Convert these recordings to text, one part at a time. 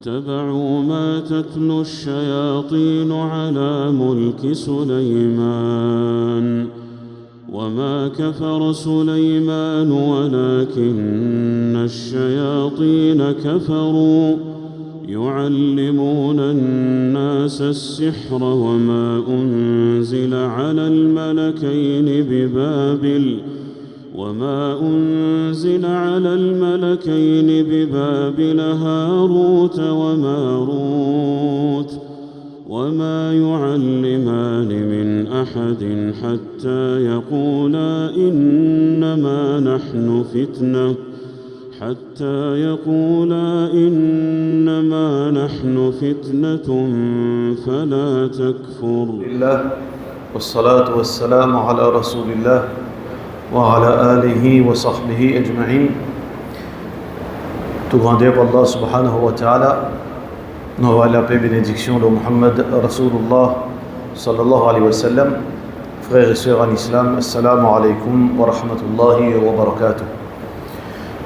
اتبعوا ما تتلو الشياطين على ملك سليمان وما كفر سليمان ولكن الشياطين كفروا يعلمون الناس السحر وما أنزل على الملكين ببابل هاروت وماروت وما يعلمان من أحد حتى يقولا إنما نحن فتنة فلا تكفر. لله والصلاة والسلام على رسول الله وعلى آله وصحبه أجمعين. Tout grandeur pour Allah subhanahu wa ta'ala. Nous avons la paix et bénédiction de Muhammad Rasulullah sallallahu alayhi wa sallam. Frères et sœurs en islam, assalamu alaikum wa rahmatullahi wa barakatuh.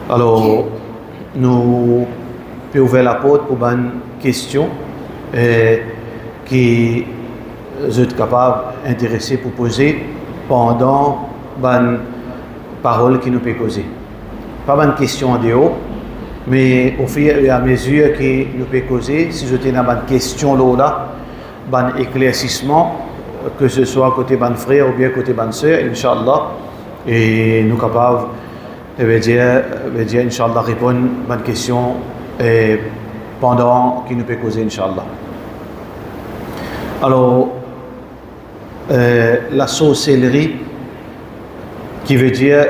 Alors, nous pouvons ouvrir la porte pour une question qui vous êtes capable d'intéressé pour poser pendant une parole qui nous peut causer. Pas une question en dehors, mais au fur et à mesure que nous peut causer, si vous avez une question là, un éclaircissement, que ce soit côté ban frère ou bien côté ban sœur, Inch'Allah, et nous capables de Inch'Allah répondre à une question pendant qu'il nous peut causer, Inch'Allah. Alors, la sorcellerie, qui veut dire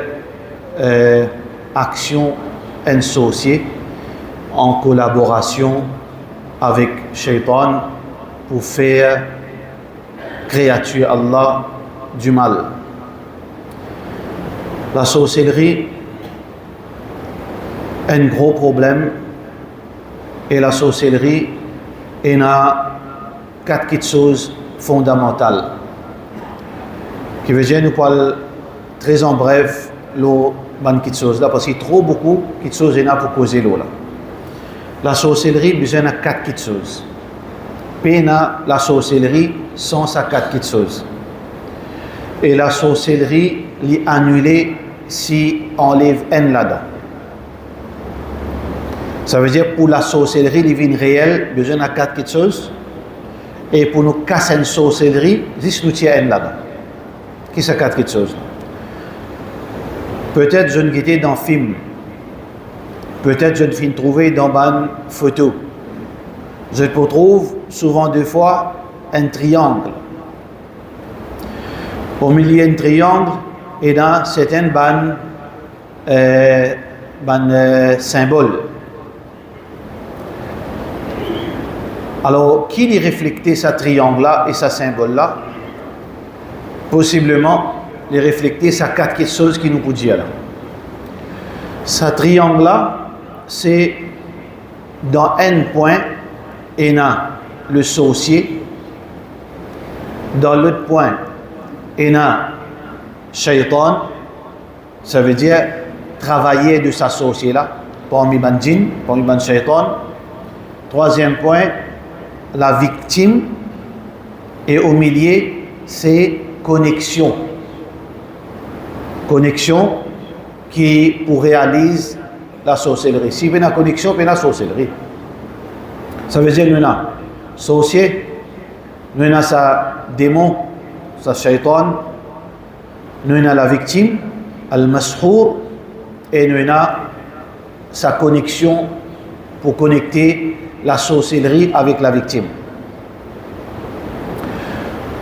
action associée en collaboration avec Shaitan pour faire créature Allah du mal. La sorcellerie est un gros problème et la sorcellerie est quatre choses fondamentales. Qui veut dire nous parle très en bref l'eau bonne petite chose là parce qu'il y a trop beaucoup de choses pour causer l'eau là. La sorcellerie besoin de quatre petites choses. Pena la sorcellerie sans sa quatre petites choses. Et la sorcellerie l'est annulée si on enlève un là-dedans. Ça veut dire pour la sorcellerie divine réelle besoin de quatre petites choses. Et pour nous casser une sorcellerie, juste nous tient un là-dedans. Qui sont quatre petites choses? Peut-être je ne guettais dans un film. Peut-être je ne finis trouver dans une photo. Je retrouve souvent deux fois un triangle. Au milieu d'un triangle, et dans certaines symboles. Alors, qui les refléter ce triangle-là et ce symbole-là? Possiblement, les refléter ces quatre choses qui nous peut dire là. Ce triangle-là, c'est dans un point, il y a le sorcier. Dans l'autre point, il y a Shaitan. Ça veut dire travailler de sa sorcier-là, parmi les djinns, parmi les Shaitan. Troisième point, la victime. Et au milieu, c'est connexion qui pour réaliser la sorcellerie. Si il y a une connexion, il y a une sorcellerie. Ça veut dire qu'il y a un sorcier, il y a sa démon, sa shaitan, il y a la victime, al-mashour, et il y a sa connexion pour connecter la sorcellerie avec la victime.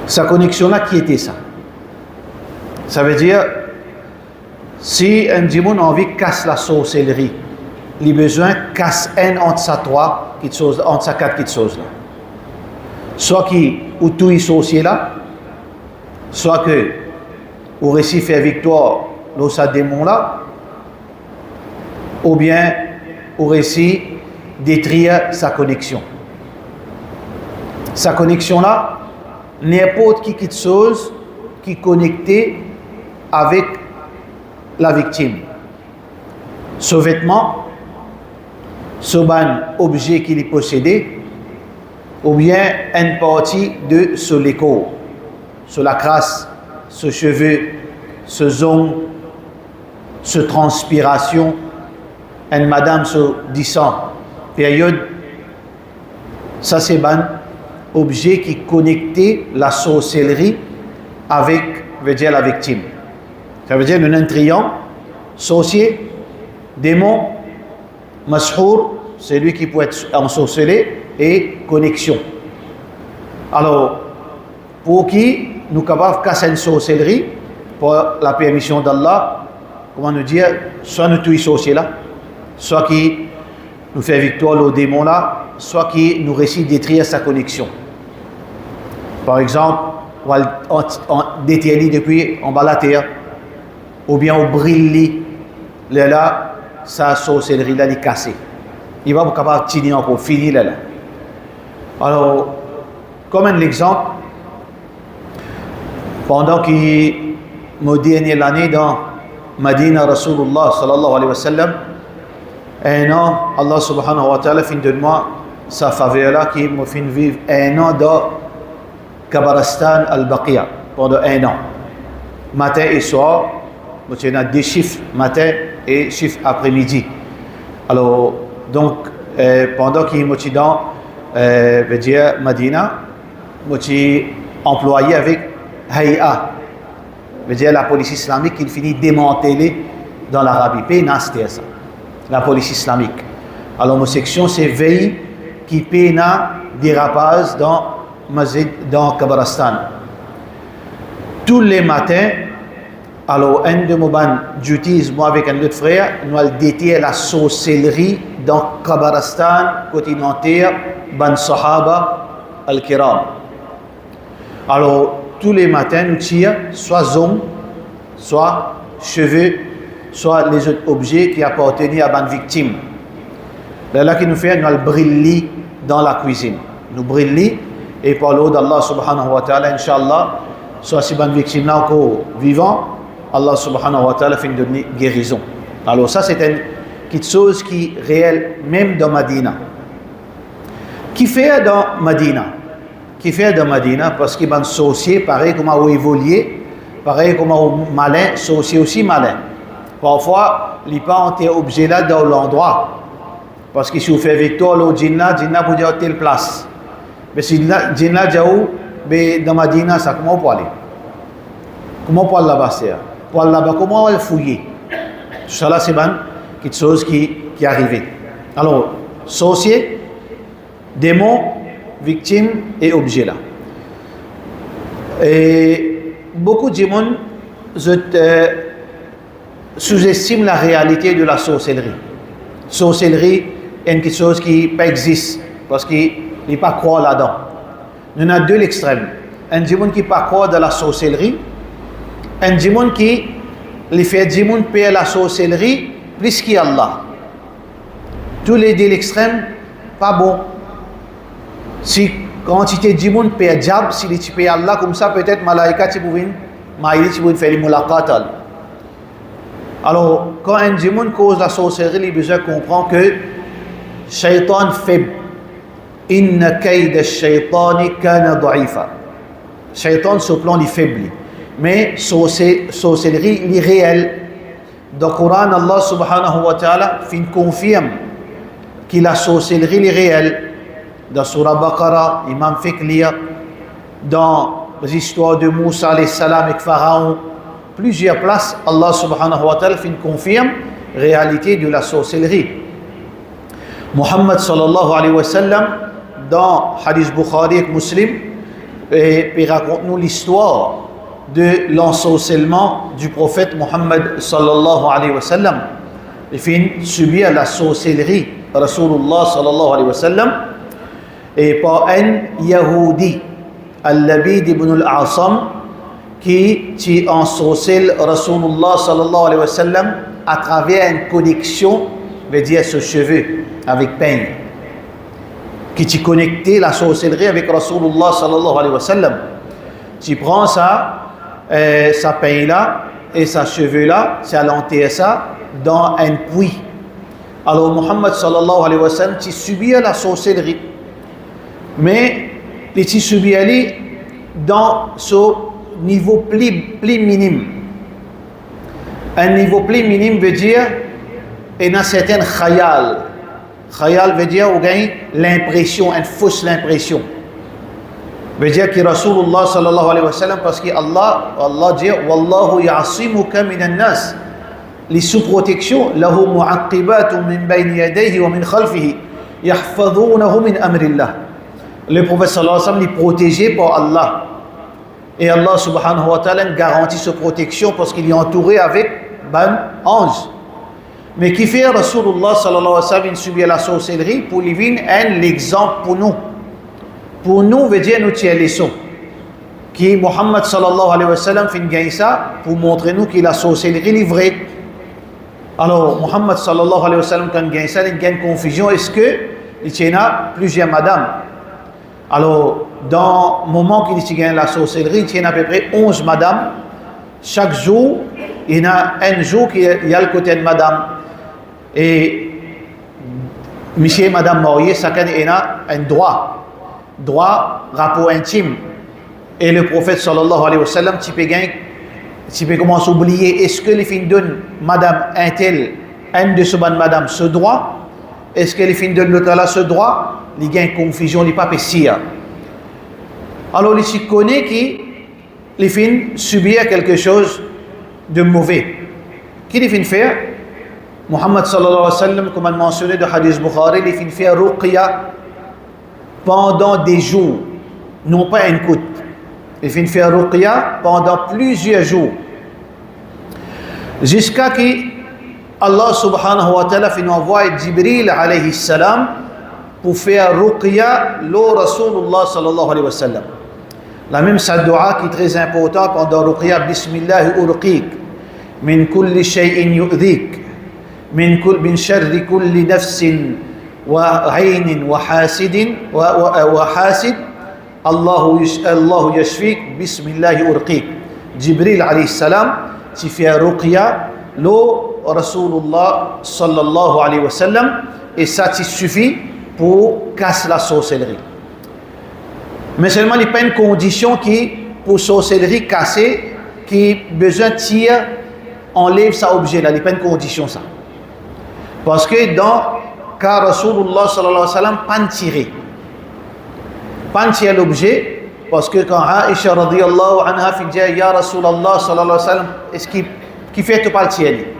Sa connexion-là, qui était ça? Ça veut dire, si un démon a envie de casser la sorcellerie, il a besoin de casser un entre sa trois, entre sa quatre choses là. Soit qui ou tout est sorcier là, soit que ou réussit à faire victoire dans sa démon là, ou bien ou réussit à détruire sa connexion. Sa connexion là, n'importe qui chose qui est connecté avec la victime. Ce vêtement, ce ban objet qu'il possédait, ou bien une partie de ce léco, sur la crasse, ce cheveu, ce zone, ce transpiration, une madame se disant, période, ça c'est ban objet qui connectait la sorcellerie avec, veut dire, la victime. Ça veut dire un triangle, sorcier, démon, mashour, c'est lui qui peut être ensorcelé, et connexion. Alors, pour qui nous sommes capables de casser une sorcellerie, pour la permission d'Allah, comment nous dire, soit nous tuons sorcier là, soit qui nous fait victoire au démon là, soit qui nous réussit détruire sa connexion. Par exemple, on détruit depuis en bas la terre, ou bien on brille là, sa sorcellerie là, il est cassé. Il va être capable de tenir encore, finir là. Alors, comme un exemple, pendant qu'il m'a dernier l'année dans Madina Rasulullah sallallahu alayhi wa sallam, un an, Allah subhanahu wa ta'ala fin de moi sa faveur là qui m'a fait vivre un an dans Kabaristan al-Baqiya pendant un an. Matin et soir, il y a des chiffres matin et chiffres après-midi. Alors, donc, pendant qu'il m'a dans veut dire Madina, je suis employé avec Hay'a, veut dire la police islamique qui finit démantelée dans l'Arabie. Pays nasté ça, la police islamique. Alors ma section c'est veille qui paye dérapage dans Kabaristan. Tous les matins, alors un de mes j'utilise moi avec un autre frère, nous allons détruire la sorcellerie dans Kabaristan continental, ban Sahaba al-Kiram. Alors tous les matins nous tirons soit hommes, soit cheveux, soit les autres objets qui appartenaient à ban victime. Là qui nous fait, nous allons briller dans la cuisine. Nous briller et par l'eau d'Allah subhanahu wa ta'ala, Inch'Allah, soit si ban victime là encore vivant, Allah subhanahu wa ta'ala fait une guérison. Alors ça c'est une quelque chose qui est réel même dans Madina. Qui fait dans Madina? Qui fait dans Madina parce qu'il y a un sorcier pareil comme un évolué, pareil comme un malin, sorcier aussi malin. Parfois, il n'y a pas un objet là dans l'endroit. Parce que si vous faites victoire, le djinna peut dire telle place. Mais si le djinna est dans Madina, ça comment on peut aller? Comment on peut aller là-bas? Pour aller là-bas, comment on va le fouiller? Tout ça là, c'est quelque chose qui est arrivé. Alors, sorcier, démon, victime et objet là. Et beaucoup de gens sous-estiment la réalité de la sorcellerie. Sorcellerie est quelque chose qui pas existe parce qu'il n'est pas croire là-dedans. Il y en a deux l'extrême. Un démon qui pas croire dans la sorcellerie, un démon qui les fait démon payer la sorcellerie plus qu'Allah. Tous les deux l'extrême, pas bon. Si quand tu te démon paye diable, si tu payes Allah comme ça, peut-être malaïka tu peux faire les mulaqat. Alors, quand un démon cause la sorcellerie, il a besoin de comprendre que shaitan faible. Inna kayd ash-shaytani kana da'ifa. Shaitan sur plan il faible. Mais sorcellerie il est réel. Dans le Coran, Allah subhanahu wa ta'ala confirme que la sorcellerie est réelle. Dans Surah Baqarah, Imam Fikliya, dans les histoires de Moussa alayhi salam et Pharaon, plusieurs places, Allah subhanahu wa ta'ala confirme la réalité de la sorcellerie. Muhammad sallallahu alayhi wa sallam, dans Hadith Bukhari et Muslim, et raconte-nous l'histoire de l'ensorcellement du prophète Muhammad sallallahu alayhi wa sallam. Il fait subir la sorcellerie, Rasulullah sallallahu alayhi wa sallam, et par un Yahudi, Al-Labid ibn al-Asam, qui ensorcelle Rasulullah sallallahu alayhi wa sallam à travers une connexion, veut dire ce cheveu, avec peigne. Qui t'y connecté la sorcellerie avec Rasulullah sallallahu alayhi wa sallam. Tu prends ça, sa peigne là, et sa cheveux là, tu as l'enterré ça dans un puits. Alors Muhammad sallallahu alayhi wa sallam qui subit la sorcellerie, mais il subit dans ce niveau plus minime. Un niveau plus minime veut dire il y a une certaine khayal. Khayal veut dire l'impression, une fausse impression. Veut dire que Rasulullah sallallahu alayhi wa sallam, parce que Allah dit Wallahu ya'asimuka minan nas. Les sous-protections, lahu mu'aqqibatun min bayni yadayhi wa min khalfihi yahfazunahu min amrillah. Le prophète sallallahu alayhi wa sallam est protégé par Allah. Et Allah subhanahu wa ta'ala garantit sa protection parce qu'il est entouré avec ban ange. Mais qui fait Rasulullah sallallahu alayhi wa sallam subir la sorcellerie pour lui venir un exemple pour nous. Pour nous, veut dire nous tirer les sons. Qui Muhammad sallallahu alayhi wa sallam fait gagner ça pour montrer nous que la sorcellerie est vraie. Alors, Muhammad sallallahu alayhi wa sallam, quand il gagne ça, il gagne confusion. Est-ce qu'il y a plusieurs madames? Alors, dans le moment qu'il gagne la sorcellerie, il y a à peu près 11 madames. Chaque jour, il y a un jour qu'il y a le côté de madame. Et monsieur et madame mariés, chacun il a un droit, rapport intime. Et le prophète sallallahu alayhi wa sallam, tu peux commencer à oublier, est-ce que les filles donnent madame un tel, un de ce ban madame ce droit? Est-ce que les filles donnent l'autre là ce droit? Il y a une confusion, il n'y a pas possible. Alors, il connaît que les filles subissent quelque chose de mauvais. Qui les filles faire? Muhammad sallallahu alayhi wa sallam, comme on a mentionné dans le hadith Bukhari, les filles faire ruqya pendant des jours, non pas une goutte. Les filles faire ruqya pendant plusieurs jours. Jusqu'à que Allah subhanahu wa ta'ala fait envoyer Jibril alayhi salam pour faire ruqya le Rasulullah sallallahu alayhi wa sallam. La même dua qui est très importante pendant ruqya, Bismillah urqiq min kulli shay'in yu'dhik min sharri kulli nafsin wa 'aynin wa hasidin wa hasid Allahu yashfik Bismillah urqiq. Jibril alayhi salam qui fait ruqya le Rasulullah sallallahu alayhi wa sallam, et ça suffit pour casser la sorcellerie. Mais seulement il n'y a pas une condition qui, pour sorcellerie cassée, qui besoin de tir, enlève ça objet là, il n'y a pas une condition ça. Parce que dans cas Rasulullah sallallahu alayhi wa sallam, pas tirer l'objet, parce que quand Aisha radiyallahu anha fait dire Ya Rasulallah sallallahu alayhi wa sallam, est-ce qui fait tout pas le tirer?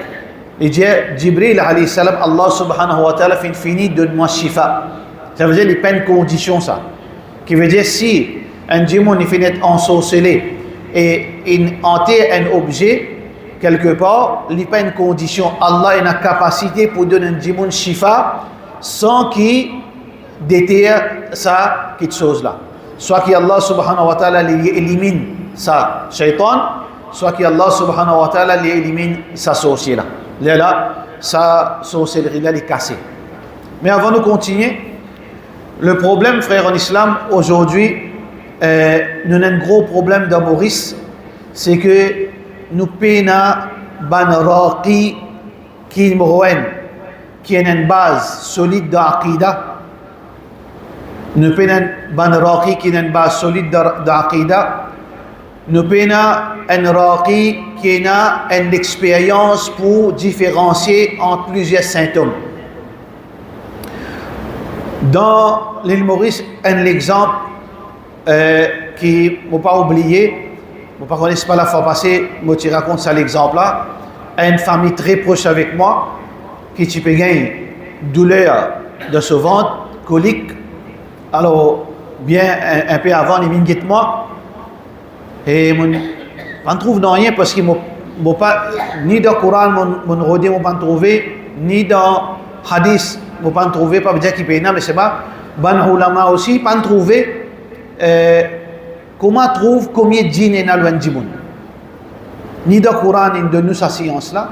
Il dit Jibril alayhi salam, Allah subhanahu wa ta'ala fait fini, donne-moi shifa. Ça veut dire qu'il n'y a pas une condition ça. Qui veut dire si un démon est fini d'être ensorcelé et il enterre un objet quelque part, il n'y a pas une condition. Allah a une capacité pour donner un démon shifa sans qu'il déterre ça, quelque chose là. Soit qu'Allah subhanahu wa ta'ala élimine sa shaitan, soit qu'Allah subhanahu wa ta'ala élimine sa sorcière là. Là, sa sorcellerie là est cassée. Mais avant de continuer, le problème, frère en islam, aujourd'hui, nous avons un gros problème d'amourisme, c'est que nous peinons ban raqi qui est une base solide d'aqida. Nous peinons ban raqi qui est une base solide d'aqida. Nous peinons un raqi qui a une expérience pour différencier entre plusieurs symptômes. Dans l'île Maurice, un exemple qui ne faut pas oublier, je ne connais pas la fois passée, je te raconte ça l'exemple là. Une famille très proche avec moi qui peut gagner douleur de ce ventre, colique. Alors, bien un peu avant, les minguettes moi. Et je ne trouve rien parce que pas ni dans le Coran, je ne pas trouvé, ni dans le Hadith, je ne pas trouvé, pas dire qu'il peut mais c'est pas. Ban ulama aussi, pas trouvé. Comment trouve combien de djinns est dans le djimoun? Ni dans le Coran, ni dans sa science là,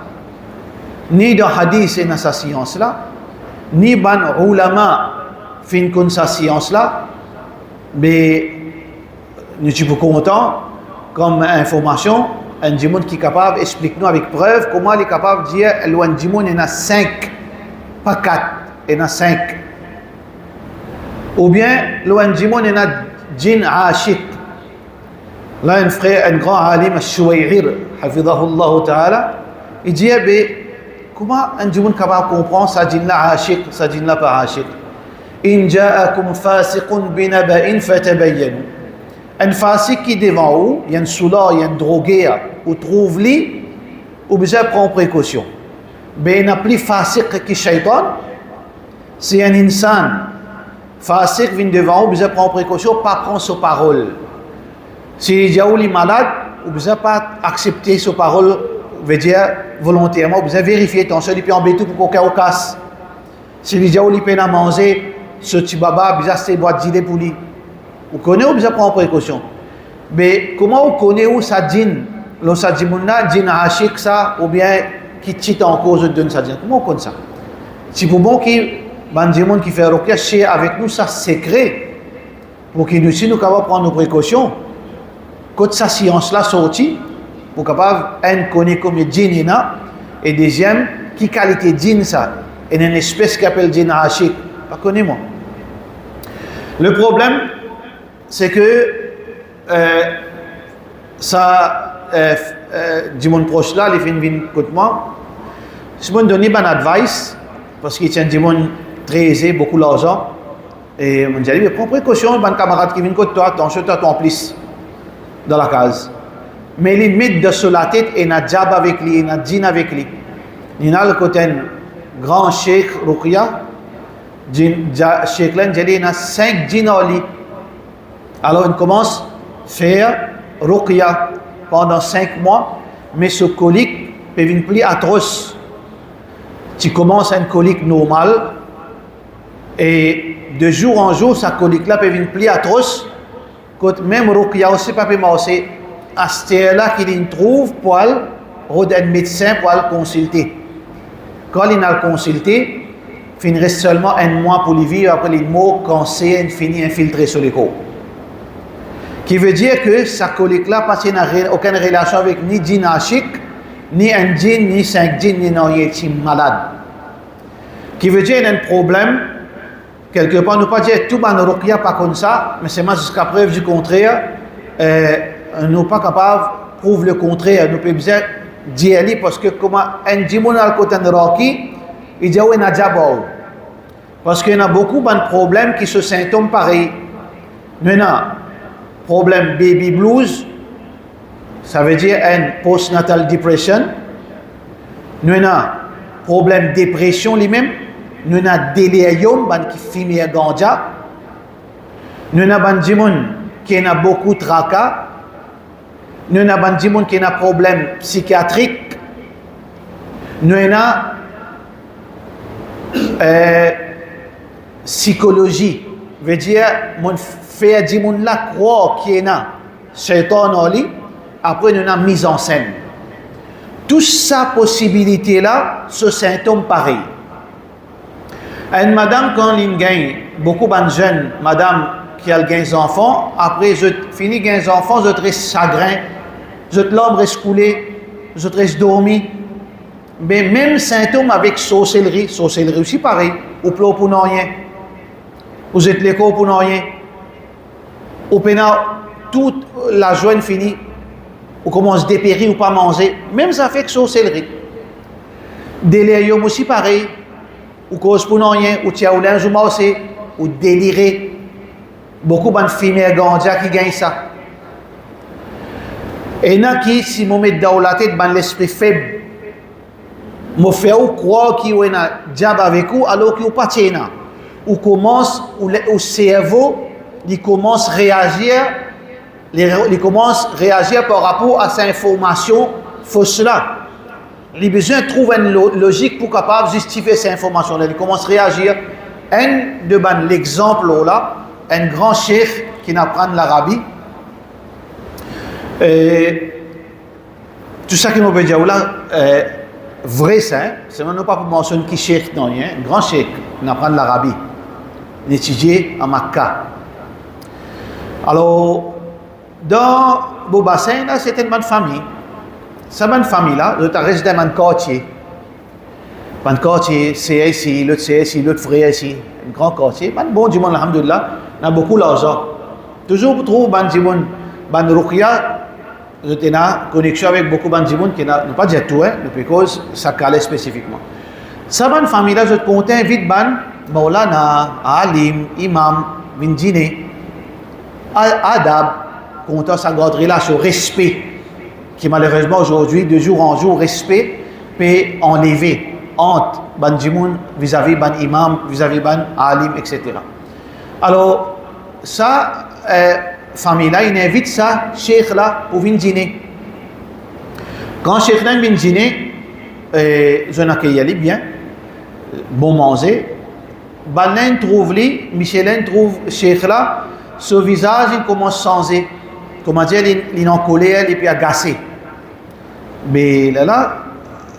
ni dans le Hadith, ni dans sa science là, ni ban ulama fin con sa science là, mais nous sommes contents. Comme information, un djimoun qui est capable, explique-nous avec preuve comment il est capable de dire que le djimoun il y en a 5 pas 4, il y en a 5. Ou bien, l'Ouanjimon, il y en a djinn ashik. Là, un frère, un grand alim, Al-Shuway'ir, hafidahullah ta'ala, il dit, eh bien, comment un djinn capable de comprendre ça djinn-là ashik, ça djinn-là pas ashik? In ja'akum fasiqun binaba'in fatabayyanu. Un fasiq qui est devant vous, il y a un soula, il y a un drogué, ou trouve-li, ou besoin prendre précaution. Mais il n'y a plus fasiq qui shaitan, c'est un insan. Fasiq vient devant vous, besoin prendre précaution, pas prendre sa parole. Si il est malade, vous ne pouvez pas accepter sa parole, veut dire volontairement, vous pouvez vérifier attention, il peut embêter pour qu'on casse. Si il est peine à manger, ce petit baba, vous avez boîte d'idées pour lui. Vous connaissez ou vous avez prendre précaution. Mais comment vous connaissez où ça djinn, le ça djinn ashik ça, ou bien qui tite en cause de ça djinn? Comment vous connaissez ça? Si pour bon qui, bandimon qui fait ruqya, chez avec nous, ça secret, pour que nous, si nous capables prendre nos précautions, quand sa science-là sortie, pour capable, un connaît combien de djinn il y a, et deuxième, qui qualité djinn ça? Il y a une espèce qui s'appelle djinn ashik. Pas connais-moi. Le problème, c'est que ça, du monde proche là, les fins viennent contre moi. Si je donne une advice, parce qu'il tient du monde très aisé, beaucoup d'argent, et on dit, mais prends précaution, un camarade qui vient contre toi, attention, tu as ton plice dans la case. Mais il met de sur la tête et il a diable avec lui, il a djinn avec lui. Il a le côté grand cheikh Ruqya, cheikh là, il a 5 djinns en lui. Alors il commence à faire Ruqya pendant 5 mois, mais ce colique peut venir plus atroce. Tu commences une colique normale et de jour en jour, sa colique là peut venir plus atroce. Quand même Ruqya aussi pas peut marcher. À ce là qu'il trouve pour aller un médecin pour aller consulter. Quand il a consulté, il reste seulement un mois pour lui vivre après les mots cancer finit infiltré sur les corps. Qui veut dire que sa colique-là n'a aucune relation avec ni djinn ashik, ni un djinn, ni 5 djinns, ni non, il est malade. Qui veut dire qu'il y a un problème, quelque part, nous ne pas dire tout le ruqya pas comme ça, mais c'est jusqu'à preuve du contraire, nous ne sommes pas capables de prouver le contraire, nous pouvons dire d'y aller parce que comme un djinn a le côté de Rocky, il dit oui, il y a déjà beau. Parce qu'il y a beaucoup de problèmes qui sont symptômes pareils. Nous avons problème baby blues, ça veut dire un postnatal depression. Nous avons problème dépression lui-même. Nous avons délirium, qui fume ganja. Nous avons des gens qui ont beaucoup de tracas. Nous avons des gens qui ont des problèmes psychiatriques. Nous avons psychologie, veut dire mon fait du monde là croire qu'il y a shaitan en lui, après nous avons mise en scène. Toute sa possibilité là, ce symptôme pareil. Une madame quand elle gagne, beaucoup de jeunes, madame qui a des enfants, après je finis des enfants, je reste chagrin, je l'homme reste coulé, je reste dormi. Mais même symptôme avec sorcellerie aussi pareil, ou plein pour rien, vous êtes l'école pour rien, ou pendant toute la journée finie, ou commence à dépérir ou pas manger, même ça fait que sorcellerie. Délirium aussi pareil, ou cause pour rien, ou tu as ou linge ou marché, ou délirer. Beaucoup de fumées ganja qui gagnent ça. Et il y en a qui, si on met dans la tête, l'esprit faible, me fait croire qu'il y a un diable avec vous alors qu'il n'y a pas de tien. Ou commence, au cerveau, il commence à réagir, par rapport à cette information fausse là. Il a besoin de trouver une logique pour capable justifier cette information là. Il commence à réagir. Un de l'exemple là, un grand cheikh qui apprend l'Arabie. Tout ça qui me peut dire là. Vrai saint, c'est même pas pour mentionner qui cheikh non, un grand cheikh qui apprend l'Arabie, il étudié à Makkah. Alors, dans le bassin, là, c'était une bonne famille. Cette bonne famille-là, je reste dans un quartier. Pan quartier, c'est ici, l'autre frère ici. Un grand quartier. Pan bon du monde, alhamdoulilah, on a beaucoup d'argent. Toujours pour trouver ban du monde, ban ruqya, je suis en connexion avec beaucoup de monde qui n'a pas dit tout, hein, parce que ça calait spécifiquement. Ça, ban famille là, je te compte vite ban, Maulana, Alim, Imam, Vindine, Adab, comptant sa grande relation, respect, qui malheureusement aujourd'hui, de jour en jour, respect, peut enlever entre ban djimoun vis-à-vis ban imam, vis-à-vis ban alim, etc. Alors, ça, famille là, il invite ça, cheikh là, pour venir dîner. Quand cheikh là vient dîner, je n'accueille bien, bon manger, Banen trouve lui, Michelin trouve cheikh là, ce visage il commence à changer, comment dire, il est en colère, il est agacé. Mais là,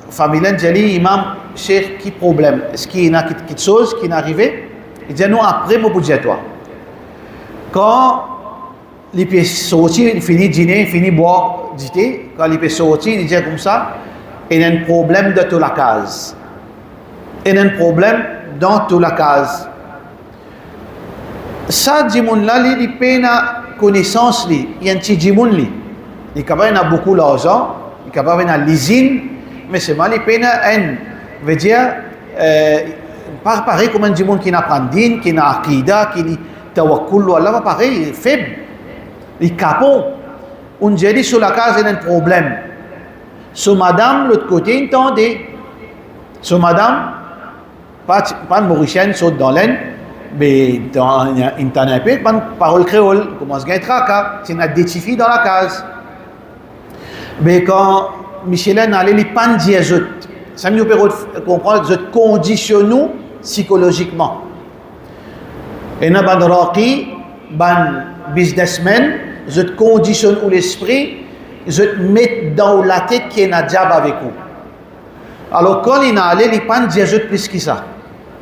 famille là, dit imam, cheikh, qui problème? Est-ce qu'il y a quelque chose qui est arrivé? Il dit non, après, mon budget toi. Quand il peut sortir, il finit dîner, il finit boire, dîner, quand il peut sortir, il dit comme ça, il y a un problème de toute la case. Il y a un problème dans toute la case. Ça, Djimoun là, il peut avoir connaissance, il y a un petit Djimoun, il est capable d'avoir beaucoup d'argent, il est capable d'avoir l'usine, mais c'est mal, il peut avoir veut dire, pas pareil comme un Djimoun qui n'a pas de din, qui n'a akida, qui n'a tawakkul, Allah, pas pareil, il est faible, il est capot. On dit sur la case, il y a un problème. Sur madame, l'autre côté, entendez. Sur madame, pas de mauricienne, saute dans l'aine, mais dans une tanapé, pas de parole créole, commence à gagner tracas, c'est une identifié dans la case. Mais quand Michelin allait les pan dire, ça nous permet de comprendre que je conditionne nous psychologiquement. Et dans ban raqi, ban businessman, je te conditionne l'esprit, je te mets dans la tête qui est un diable avec vous. Alors quand il est allé, il pan dire plus que ça.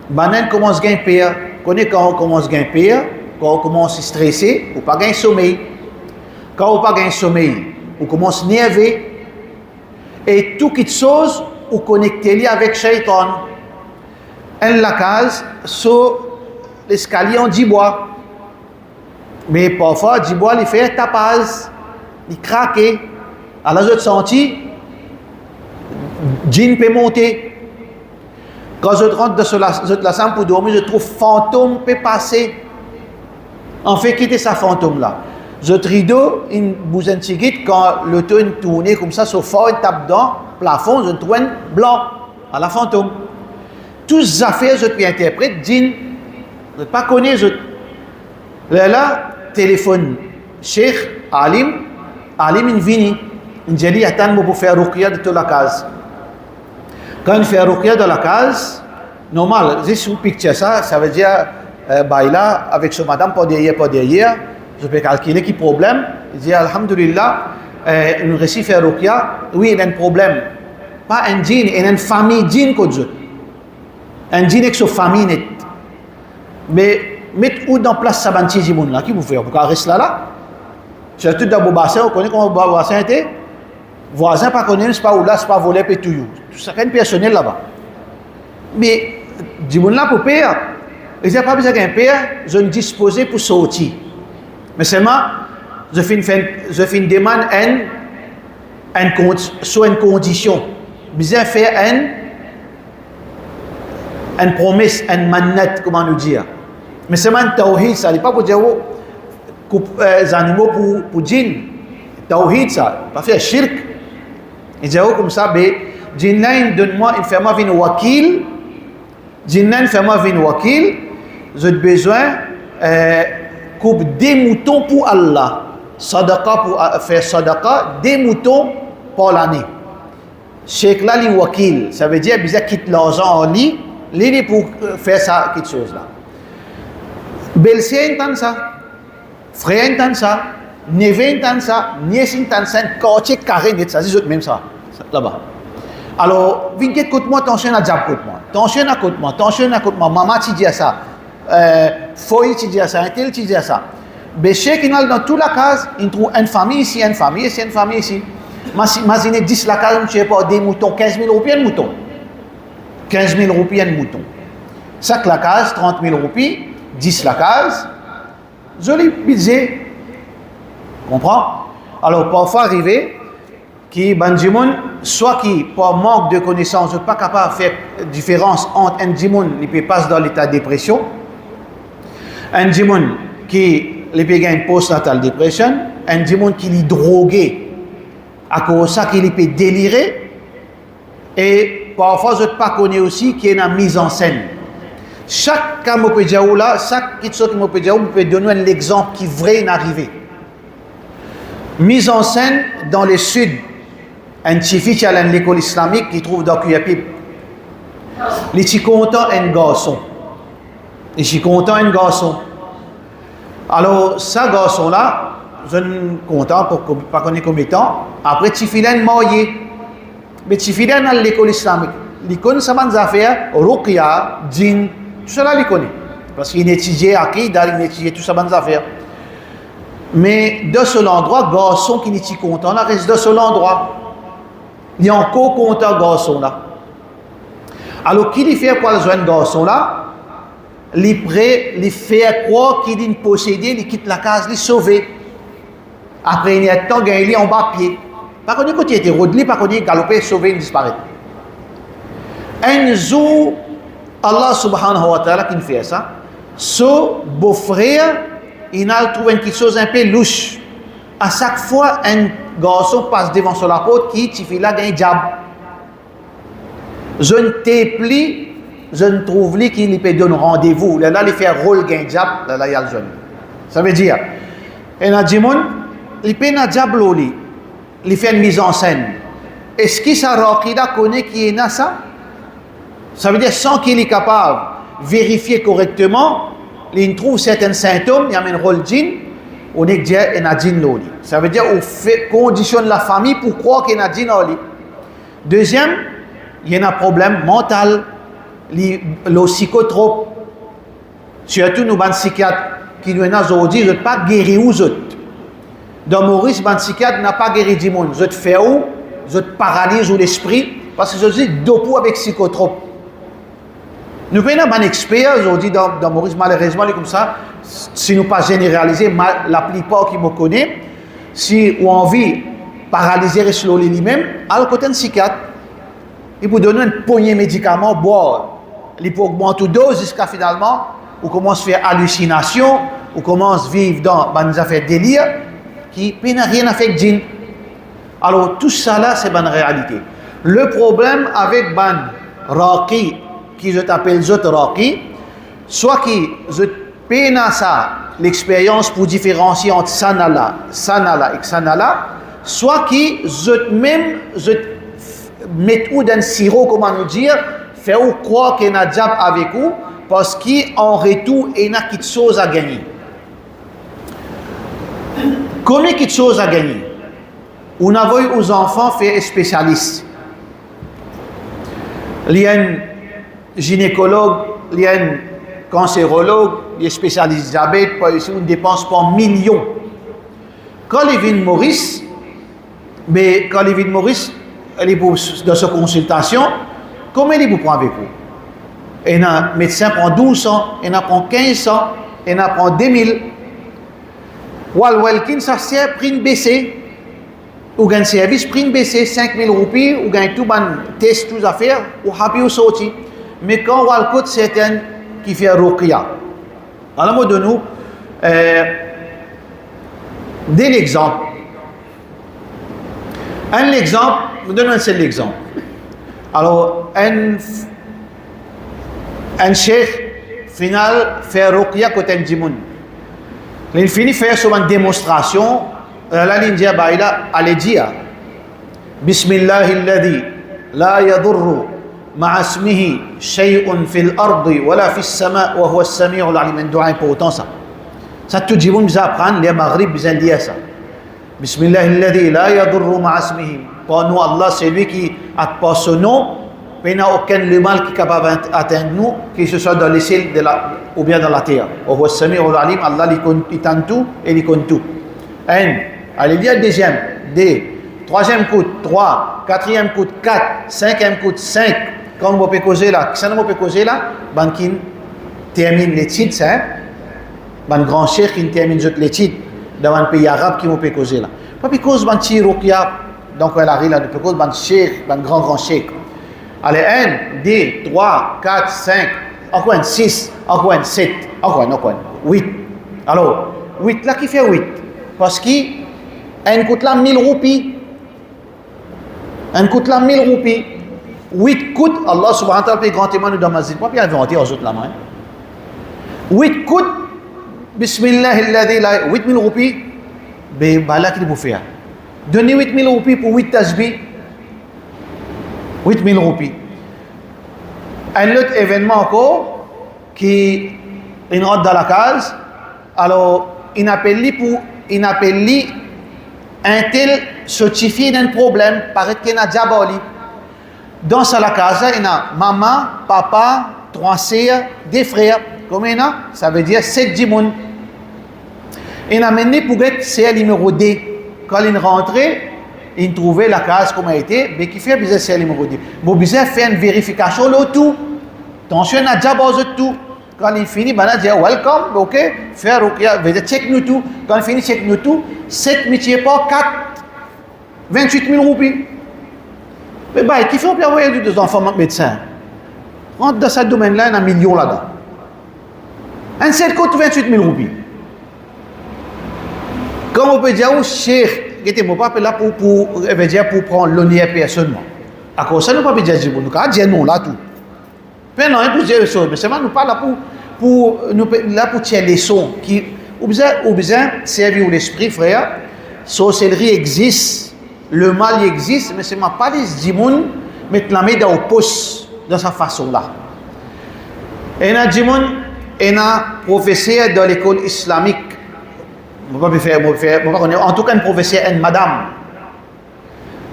Banen commence à gagner pire. Quand on commence à gagner pire, quand on commence à stresser, ou pas gagner sommeil. Quand on pas gagner sommeil, on commence à nerver. Et toute chose, on connecte avec Shaitan. En la case, sur l'escalier, on dit bois. Mais parfois, dit bois, il fait tapage, il craque. Alors, je sens, djinn peut monter. Quand je rentre de la chambre pour dormir, je trouve fantôme peut passer. En fait, quitter sa fantôme là. Je rideau, une bouzaine de quand le tourne tourne comme ça, sur fort, une tape dans le plafond, je trouve un blanc à la fantôme. Toutes ces affaires, je peux interpréter, djinn, je ne pas connaître. Là, téléphone, Cheikh, Alim, il vient, il dit, attends, pour faire ruqya de toute la case. Quand il fait ruqya dans la case, normal, juste une picture ça veut dire, là, avec ce madame, pas derrière, je peux calculer qui problème. Il dit, alhamdulillah, il réussit à faire ruqya, oui, il a un problème. Pas un djinn, il a une famille djinn comme ça. Un djinn avec sa famille net. Mais, mettez où dans place ça banti djimoun là, qui vous fait? Vous pouvez rester là? Surtout dans le bassin, vous connaissez comment le bassin était? Voisin pas connaître, c'est pas où là, c'est pas voler, tout ça, c'est un personnel là-bas. Mais, djimoun là pour payer, il n'y a pas besoin d'un père, je ne disposais pour sortir. Mais seulement, je fais une demande sur une condition. Besoin faire une promesse, une manette, comment nous dire. Mais seulement un tawhid, ça n'est pas pour dire les animaux pour djinn. Tawhid, ça, pas faire shirk. Il dit comme ça, djinn là, donne-moi, il fait moi venir wakil. Djinn là, il fait moi venir wakil. J'ai besoin coupe des moutons pour Allah. Sadaqa pour faire sadaqa, des moutons pour l'année. Cheikh là, li wakil, ça veut dire qu'il quitte l'argent en lit, pour faire ça, quelque chose là. Belle-sœur entend ça, frère entend ça, neveu entend ça, nièce entend ça, quartier carré net ça, c'est même ça, là-bas. Alors, viens écoute-moi, attention à diable écoute-moi, attention à écoute-moi, maman tu dis ça. Foy tu dis ça, un tel tu dis ça. Mais Cheikh qui dans toute la case, il trouve une famille ici, une famille ici, une famille ici. Imaginez 10 la case, je ne sais pas, des moutons, 15 000 roupies un mouton. 15 000 roupies un mouton. 5 la case, 30 000 roupies, 10 la case, joli budget. Comprends? Alors, parfois arrivé, qui bandimoun, soit qui, par manque de connaissances, n'est pas capable de faire différence entre un dimoun qui passe dans l'état de dépression, un dimoun qui peut gagner post-natal dépression, un dimoun qui est drogué, à cause de ça qu'il peut délirer, et parfois je ne pas connais aussi qu'il y a une mise en scène. Chaque cas que je peux là, chaque chose que je peux dire, je peux donner un exemple qui est vrai arrivé. Mise en scène dans le sud, un petit fils à l'école islamique qui trouve dans Kuyapip. Il est content un garçon. Il est content un garçon. Alors, ce garçon-là, je suis content pour ne pas connaître combien de temps. Après, Tifilen marié. Mais Tifilen à l'école islamique. Il connaît ça des affaires, Ruqya, djinn, tout cela il connaît. Parce qu'il étudie Akida, il étudie tout ça des affaires. Mais de ce endroit, garçon qui n'est pas content, là, reste de ce endroit. Il est encore content, garçon là. Alors, qu'il fait pour le jeune garçon là? Il prêt, il fait croire qu'il est possédé, il quitte la case, il est sauvé. Après, il y a un temps, il est en bas pied. Par contre, quand il était rodé, par contre, il galopé, sauvé, il disparaît. Un jour, Allah subhanahu wa ta'ala qui fait ça, ce beau-frère, il a trouvé quelque chose un peu louche. À chaque fois, un garçon passe devant sur la porte qui fait là, il diable. Je ne t'ai plus, je ne trouve plus qu'il peut donner rendez-vous. Là, il fait rôle d'un diable, là, il y a le jeune. Ça veut dire, il y a des gens, il peut un diable, il fait une mise en scène. Est-ce que ça Raqida connaît qui est ça? Ça veut dire, sans qu'il est capable de vérifier correctement, il trouve certains symptômes, il y a un rôle djinn, on est dit qu'il y a un djinn. Ça veut dire qu'on conditionne la famille pour croire qu'il y a un djinn. Deuxième, il y a un problème mental, le psychotrope. Surtout nous, les psychiatres qui nous ont aujourd'hui, ils ne sont pas guéris aux autres. Dans Maurice, les psychiatres n'ont pas guéri du monde. Ils ont fait où? Ils ont paralysé l'esprit parce que je dis dopou avec psychotrope. Nous avons un expert aujourd'hui dans Maurice, malheureusement, comme ça, si nous pas généraliser, la plupart qui me connaissent, si on a envie de paralyser lui-même, à côté d'un psychiatre, il peut donner un poignée de médicaments, boire. Il peut augmenter la dose jusqu'à finalement, on commence à faire hallucination, on commence à vivre dans des affaires de délire, qui n'a rien à faire avec djinn. Alors tout ça là, c'est une réalité. Le problème avec ban Raqi, qui je t'appelle les autres Raqi, soit qui je peine à ça, l'expérience pour différencier entre sanala et sanala, soit qui je même je mets ou dans le sirop, comment nous dire, faire ou croire qu'il y a un diable avec vous, parce qu'en retour, il y a quelque chose à gagner. Combien de choses à gagner? On a vu aux enfants faire spécialistes. Il y a un gynécologue, il y a un cancérologue, il y a un spécialiste diabète, on dépense pas millions. Quand il vient de Maurice, elle est dans sa consultation, comment il vous prend avec vous? Et un médecin prend 1200, il en prend 1500, il en prend 2000. Walkin, ça sert prix baissé. Ou un service prix baissé, 5000 roupies, ou gagne tout ban test, tout affaires, ou happy ou sorti. Mais quand Walcott, c'est un qui fait Ruqya. Alors, moi, de nous, d'un exemple. Un exemple, je donne un seul exemple. Alors, un cheikh final fait Ruqya côté un djimoun. Il finit faire sur une démonstration. La ligne dia baila allait dire Bismillahilladhi la yadurru ma'a ismihi shay'un fil ardi wala fis sama' wa huwa as-sami'ul 'alim. Un dua important ça. Ça tout djimoun nous apprend les maghrib besoin dire ça. Bismillahilladhi la yadurru ma'a ismihi. Pour nous Allah c'est lui qui a pas son nom, mais il n'y a aucun le mal qui est capable d'atteindre nous, que ce soit dans les ciels ou bien dans la terre. Wa huwa as-sami'ul 'alim. Allah il tente tout et il compte tout. Allez dire deuxième, D, troisième coup, 3, quatrième coup, 4, cinquième coup, 5, quand on peut causer là, ça ne peut causer là, ben qui termine l'étude, ça, ben grand cheikh qui termine l'étude dans un pays arabe qui peut causer là. Pas parce ben ti ruqya, donc elle arrive là, peut cause ben cheikh, ben grand cheikh. Allez, 1, 2, 3, 4, 5, encore 6, encore 7, encore 8. Alors, 8 là qui fait 8. Parce qu'il coûte là 1000 roupies. Un coûte là 1000 roupies. 8 coûte, Allah subhanahu wa ta'ala paye grand témoin dans ma zine. Pas bien inventer aux autres la main. 8 coûte, bismillah, 8000 roupies. Ben, là qu'il faut faire. Donnez 8000 roupies pour 8 tasbih. 8000 roupies. Un autre événement encore qui rentre dans la case. Alors, il appelle un tel certifié d'un problème, paraît qu'il y a diaboli. Dans la case, il y a maman, papa, 3 sœurs, 2 frères. Combien il y a? Ça veut dire 7 djimoun. Il a mené pour être c'est numéro 2. Quand il est rentré, il trouvait la case comme elle était, mais qui fait bizarre c'est numéro 2. Bon, bizarre fait une vérification là tout. Attention, il y a diaboli tout. Quand il finit, il dit welcome, ok, faire ok, check nous tout. Quand il finit, check nous tout, 7 métiers pas 4, 28 000 roupies. Mais bah, qui fait envoyer des enfants médecins? Rentre dans ce domaine-là, il y a 1 million là-dedans. Un 7 coûte 28 000 roupies. Comme on peut dire, oh, cher, mon papa là pour prendre l'honneur personnellement. À cause ça, nous ne pouvons pas dire, nous pouvons dire non là tout. Mais non, il faut dire des choses, mais c'est pas nous pas là pour tirer les sons qui ou bien servir l'esprit, frère. Sorcellerie existe, le mal existe, mais c'est pas les djimoun mettre la main dans le poste de sa façon là. Et un djimoun, et un professeur dans l'école islamique, en tout cas un professeur, une madame.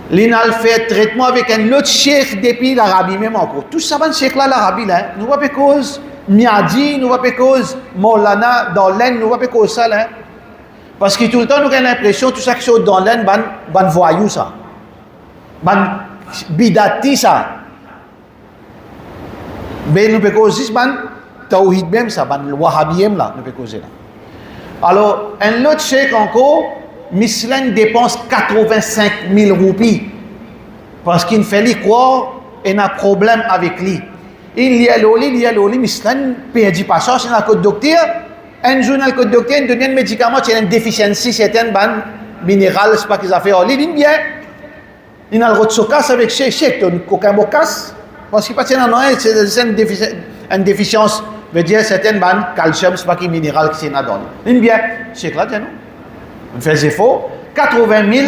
L'inal fait traitement avec un autre cheikh depuis l'Arabie même encore. Tout ça, un cheikh là, l'Arabie là, nous va pas cause Miadi, nous va pas cause Maulana dans l'aine, nous va pas cause ça là. Parce que tout le temps, nous avons l'impression tout ça qui est dans l'aine, ban voyou ça. Ban bidati ça. Mais nous peut causer ban tawhid même ça, ban wahhabiyem là, nous peut causer là. Alors, un autre cheikh encore, Mislen dépense 85 000 roupies parce qu'il fait lui croire et a un problème avec lui. Il y a l'oli, Mislen perd pas ça, c'est un code docteur. Un journal code docteur, il donne un médicament qui a une déficiency, certaines bandes minérales, c'est pas qu'ils ont fait. Il dit bien, il a le droit de se casser avec cheikh, il aucun mot casse parce qu'il passe c'est une déficience. Veut dire certaines bandes calcium, c'est pas qui minéral qui c'est là-dedans. Il dit bien, cheikh là, tiens non. On fait des faux, 80 000,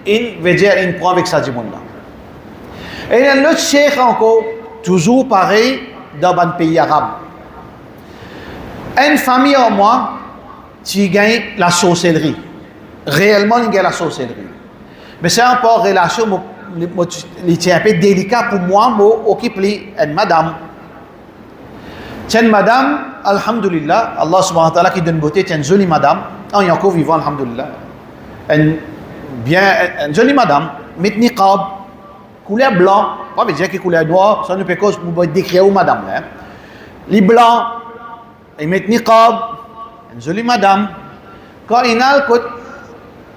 il veut dire, il prend avec ça du monde là. Et il y a l'autre cheikh encore, toujours pareil, dans un pays arabe. Une famille en moi, qui gagne la sorcellerie. Réellement, il gagne la sorcellerie. Mais c'est un peu en relation, c'est un peu délicat pour moi, moi, occuper une madame. C'est une madame, alhamdulillah, Allah subhanahu wa ta'ala qui donne beauté, c'est une jolie madame. Il y a encore vivant, alhamdulillah. Une jolie madame, met niqab, couleur blanc, pas dire que couleur noire, ça nous peut cause pour décrire où madame là. Les blancs, ils mettent niqab, une jolie madame. Quand il a le côté,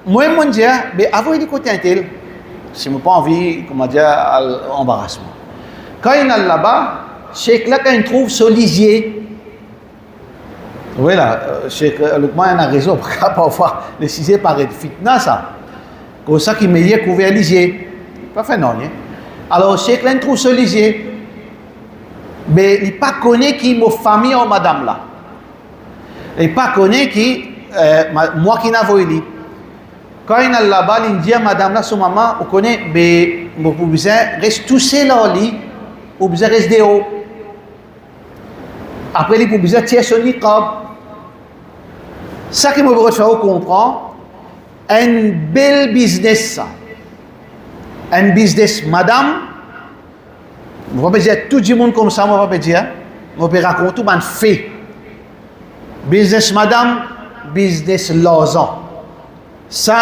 moi, je me dis, mais avant il côté un tel, si je n'ai pas envie, comment dire, embarrassement. Quand il a là-bas, c'est là quand il trouve ce lisier. Oui, là, Cheikh Lukman a raison, parce que parfois, le lisier paraît fitna, ça. Comme ça, qu'il meilleur couvert lisier. Pas fait non, hein. Alors, Cheikh là, il trouve ce lisier. Mais il n'est pas connu qui est ma famille en madame là. Il n'est pas connu qui, moi qui n'a pas vu. Quand il est là-bas, il dit à madame là, son maman, vous connaissez, mais vous pouvez rester tout seul en lit, vous pouvez rester dehors. Après, vous pouvez tirer son niqab. Ça qui me veut faire comprendre, un bel business ça. Un business, madame, je ne vais pas dire tout le monde comme ça, je ne vais pas dire, je vais raconter tout le fait. Business, madame, business, l'argent. Ça,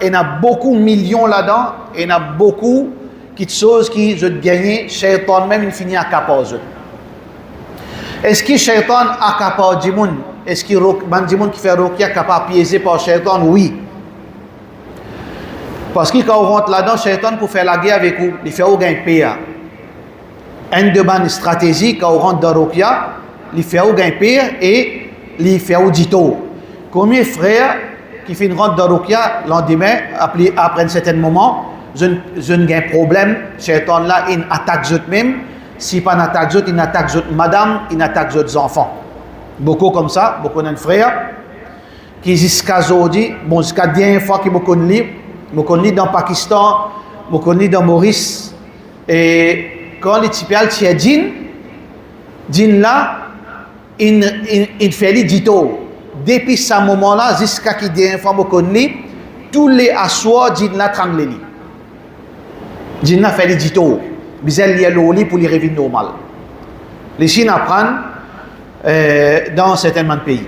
il y a beaucoup de millions là-dedans, il y a beaucoup quelque chose qui je gagné, shaitan même il finit à capable. Est-ce que shaitan a capable du monde? Est-ce que du monde qui fait ruqya capable piéger par shaitan? Oui. Parce que quand on rentre là-dedans, shaitan pour faire la guerre avec vous, il fait aucun paix. Une de bonnes stratégies quand on rentre dans ruqya, il fait aucun paix et il fait au dito. Combien de frères qui finissent rentrer dans ruqya lendemain après un certain moment, je n'ai pas de problème, shaitan là il attaque eux même. Si pas n'attaque eux, il attaque eux madame, il attaque eux enfants. Beaucoup comme ça, beaucoup de frères qui jusqu'à aujourd'hui, bon jusqu'à la dernière fois qu'ils me connaissent dans le Pakistan, me connaissent dans Maurice, et quand les types tiennent djinn là, il fait les dito. Depuis ce moment-là, jusqu'à qui dernière fois me connaissent, tous les assoirs djinn là tranglent. Djinn là fait les dito. Bizel lié l'oli pour les revenir normal. Les Chines apprennent dans certains pays.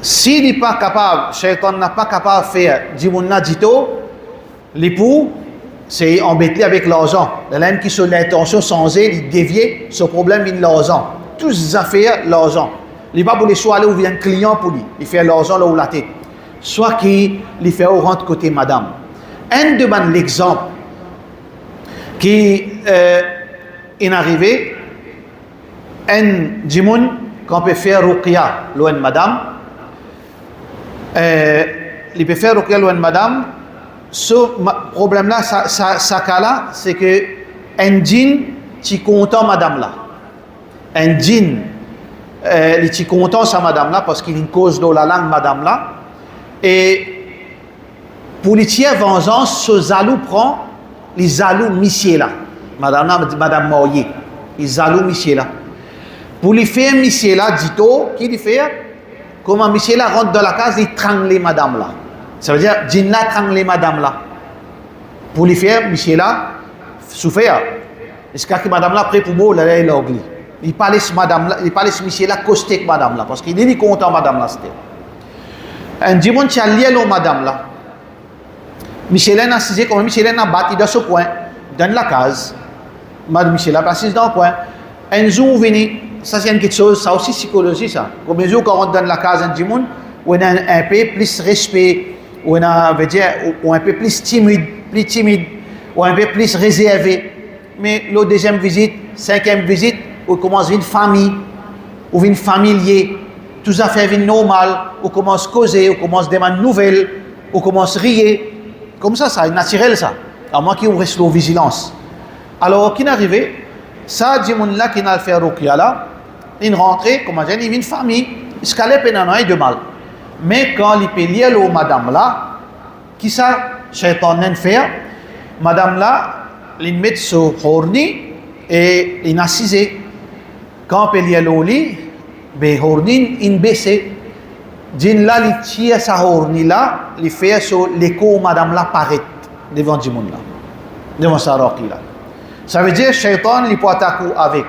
S'il n'est pas capable, shaitan n'est pas capable de faire djimouna dito, l'époux, c'est embêté avec l'argent. L'homme qui a l'intention changer, il dévier, ce problème, il l'argent. Tous les affaires, l'argent. Il n'est pas pour les choix aller où vient un client pour lui. Il fait l'argent là où la tête. Soit qu'il fait au rentre côté madame. Un demande l'exemple qui est arrivé, un djimoun qu'on peut faire ruqya loin madame. Il peut faire ruqya loin madame. Ce problème-là, ça cas-là, c'est que un djinn, tu content madame là. Un djinn, il est content sa madame là parce qu'il a une cause de la langue madame là. Et pour les tiers vengeance, ce zalou prend les zalou monsieur là. Madame là, madame Moyer. Les zalou monsieur là. Pour lui faire monsieur là, dit-on, qui lui fait? Comment monsieur là rentre dans la case, il trangle madame là. Ça veut dire, djinn là trangle madame là. Pour lui faire, monsieur là, souffert. Est-ce que madame là, prêt pour moi, là, il a oublié. Il parlait madame là, il parlait monsieur là, costé avec madame là, parce qu'il est content madame là, c'était. Un djinn qui a lié l'eau madame là. Monsieur là, assisé comme monsieur là, battu dans ce coin, dans la case. Madame monsieur là, assise dans le coin. Un jour, venu, ça c'est quelque chose, ça aussi psychologie ça. Comme un jour, quand on rentre dans la case, un djinn, on a un peu plus respect, on a, veut dire, ou un peu plus timide, ou un peu plus réservé. Mais la deuxième visite, cinquième visite, on commence une famille, ou une familier, tout ça fait une normale, on commence à causer, on commence à demander nouvelles, on commence à rire. Comme ça, c'est naturel ça. À moins qu'on reste en vigilance. Alors, qui est arrivé, ça, dit mon là qui n'a fait ruqya là, il rentré, comme on dit, il y a une famille, il se calait pénanant de mal. Mais quand il peut lier l'eau madame là, qui ça, shaitan n'a fait, madame là, il met sur horni et il a assisé. Quand il peut lier l'eau li, ben horni, il baisse. Djinn là, il tire sa horni là, il fait sur l'écho madame là paraît devant djinn là, devant sa ruqya là. Ça veut dire shaitan il peut attaquer avec